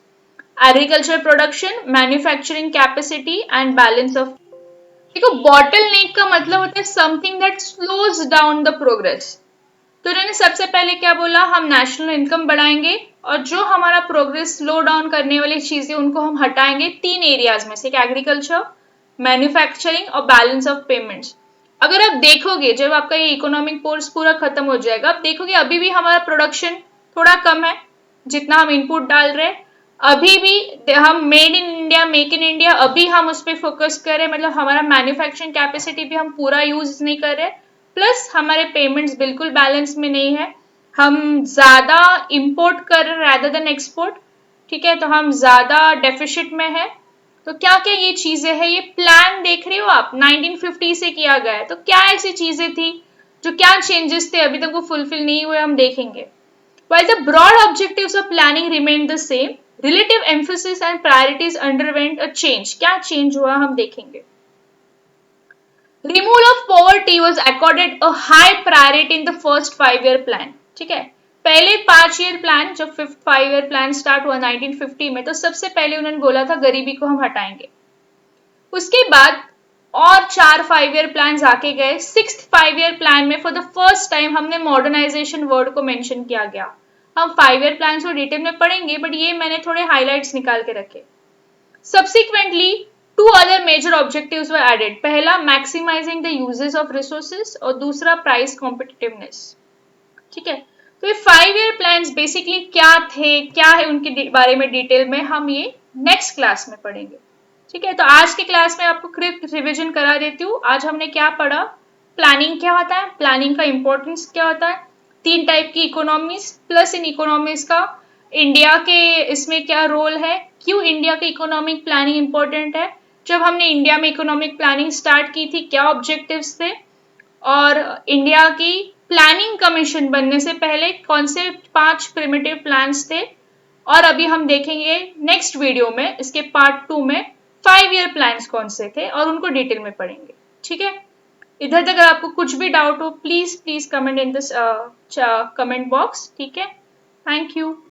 agriculture production, manufacturing capacity and balance of. देखो, बॉटलनेक का मतलब होता है something that slows down the progress. तो इन्होंने सबसे पहले क्या बोला, हम नेशनल इनकम बढ़ाएंगे और जो हमारा प्रोग्रेस स्लो डाउन करने वाली चीजें उनको हम हटाएंगे 3 एरियाज में से, एग्रीकल्चर, मैन्युफैक्चरिंग और बैलेंस ऑफ पेमेंट्स। अगर आप देखोगे जब आपका ये इकोनॉमिक कोर्स पूरा खत्म हो जाएगा, आप देखोगे अभी भी हमारा प्रोडक्शन थोड़ा कम है जितना हम इनपुट डाल रहे हैं। अभी भी हम made in India, make in India, अभी हम उस पर फोकस कर रहे हैं, मतलब हमारा मैन्युफैक्चरिंग कैपेसिटी भी हम पूरा यूज नहीं कर रहे। प्लस हमारे पेमेंट्स बिल्कुल बैलेंस में नहीं है, हम ज्यादा इंपोर्ट कर रहे रैदर देन एक्सपोर्ट, ठीक है। तो हम ज्यादा डेफिसिट में है। तो क्या क्या ये चीजें हैं, ये प्लान देख रहे हो आप 1950 से किया गया है। तो क्या ऐसी चीजें थी जो, क्या चेंजेस थे अभी तक वो फुलफिल नहीं हुए, हम देखेंगे। While the broad objectives of planning remained the same, relative emphasis and priorities underwent a change. क्या change हुआ हम देखेंगे। Removal of poverty was accorded a high priority in the first 5-year plan. ठीक है, पहले 5-year plan, जब 5-year plan start हुआ 1950 में, तो सबसे पहले उन्होंने बोला था गरीबी को हम हटाएंगे। उसके बाद और 4 5-year plans आके गए। 6th 5-year plan में फॉर द फर्स्ट टाइम हमने मॉडर्नाइजेशन वर्ड को मेंशन किया गया। हम 5-year plans को डिटेल में पढ़ेंगे, बट ये मैंने थोड़े हाइलाइट्स निकाल के रखे। Subsequently, 2 other major objectives were added. पहला maximizing the uses of resources और दूसरा price competitiveness, ठीक है। तो ये 5-year plans बेसिकली क्या थे, क्या है उनके बारे में डिटेल में हम ये नेक्स्ट क्लास में पढ़ेंगे, ठीक है। तो आज के क्लास में आपको क्विक रिविजन करा देती हूँ। आज हमने क्या पढ़ा, प्लानिंग क्या होता है, प्लानिंग का इंपॉर्टेंस क्या होता है, 3 टाइप की इकोनॉमीज, प्लस इन इकोनॉमीज का इंडिया के इसमें क्या रोल है, क्यों इंडिया के इकोनॉमिक प्लानिंग इंपॉर्टेंट है, जब हमने इंडिया में इकोनॉमिक प्लानिंग स्टार्ट की थी क्या ऑब्जेक्टिव्स थे, और इंडिया की प्लानिंग कमीशन बनने से पहले कौन से 5 प्रिमिटिव प्लान्स थे। और अभी हम देखेंगे नेक्स्ट वीडियो में, इसके पार्ट 2 में 5 ईयर प्लान्स कौन से थे और उनको डिटेल में पढ़ेंगे। ठीक है, इधर तक अगर आपको कुछ भी डाउट हो please please comment in this comment box. ठीक है, थैंक यू।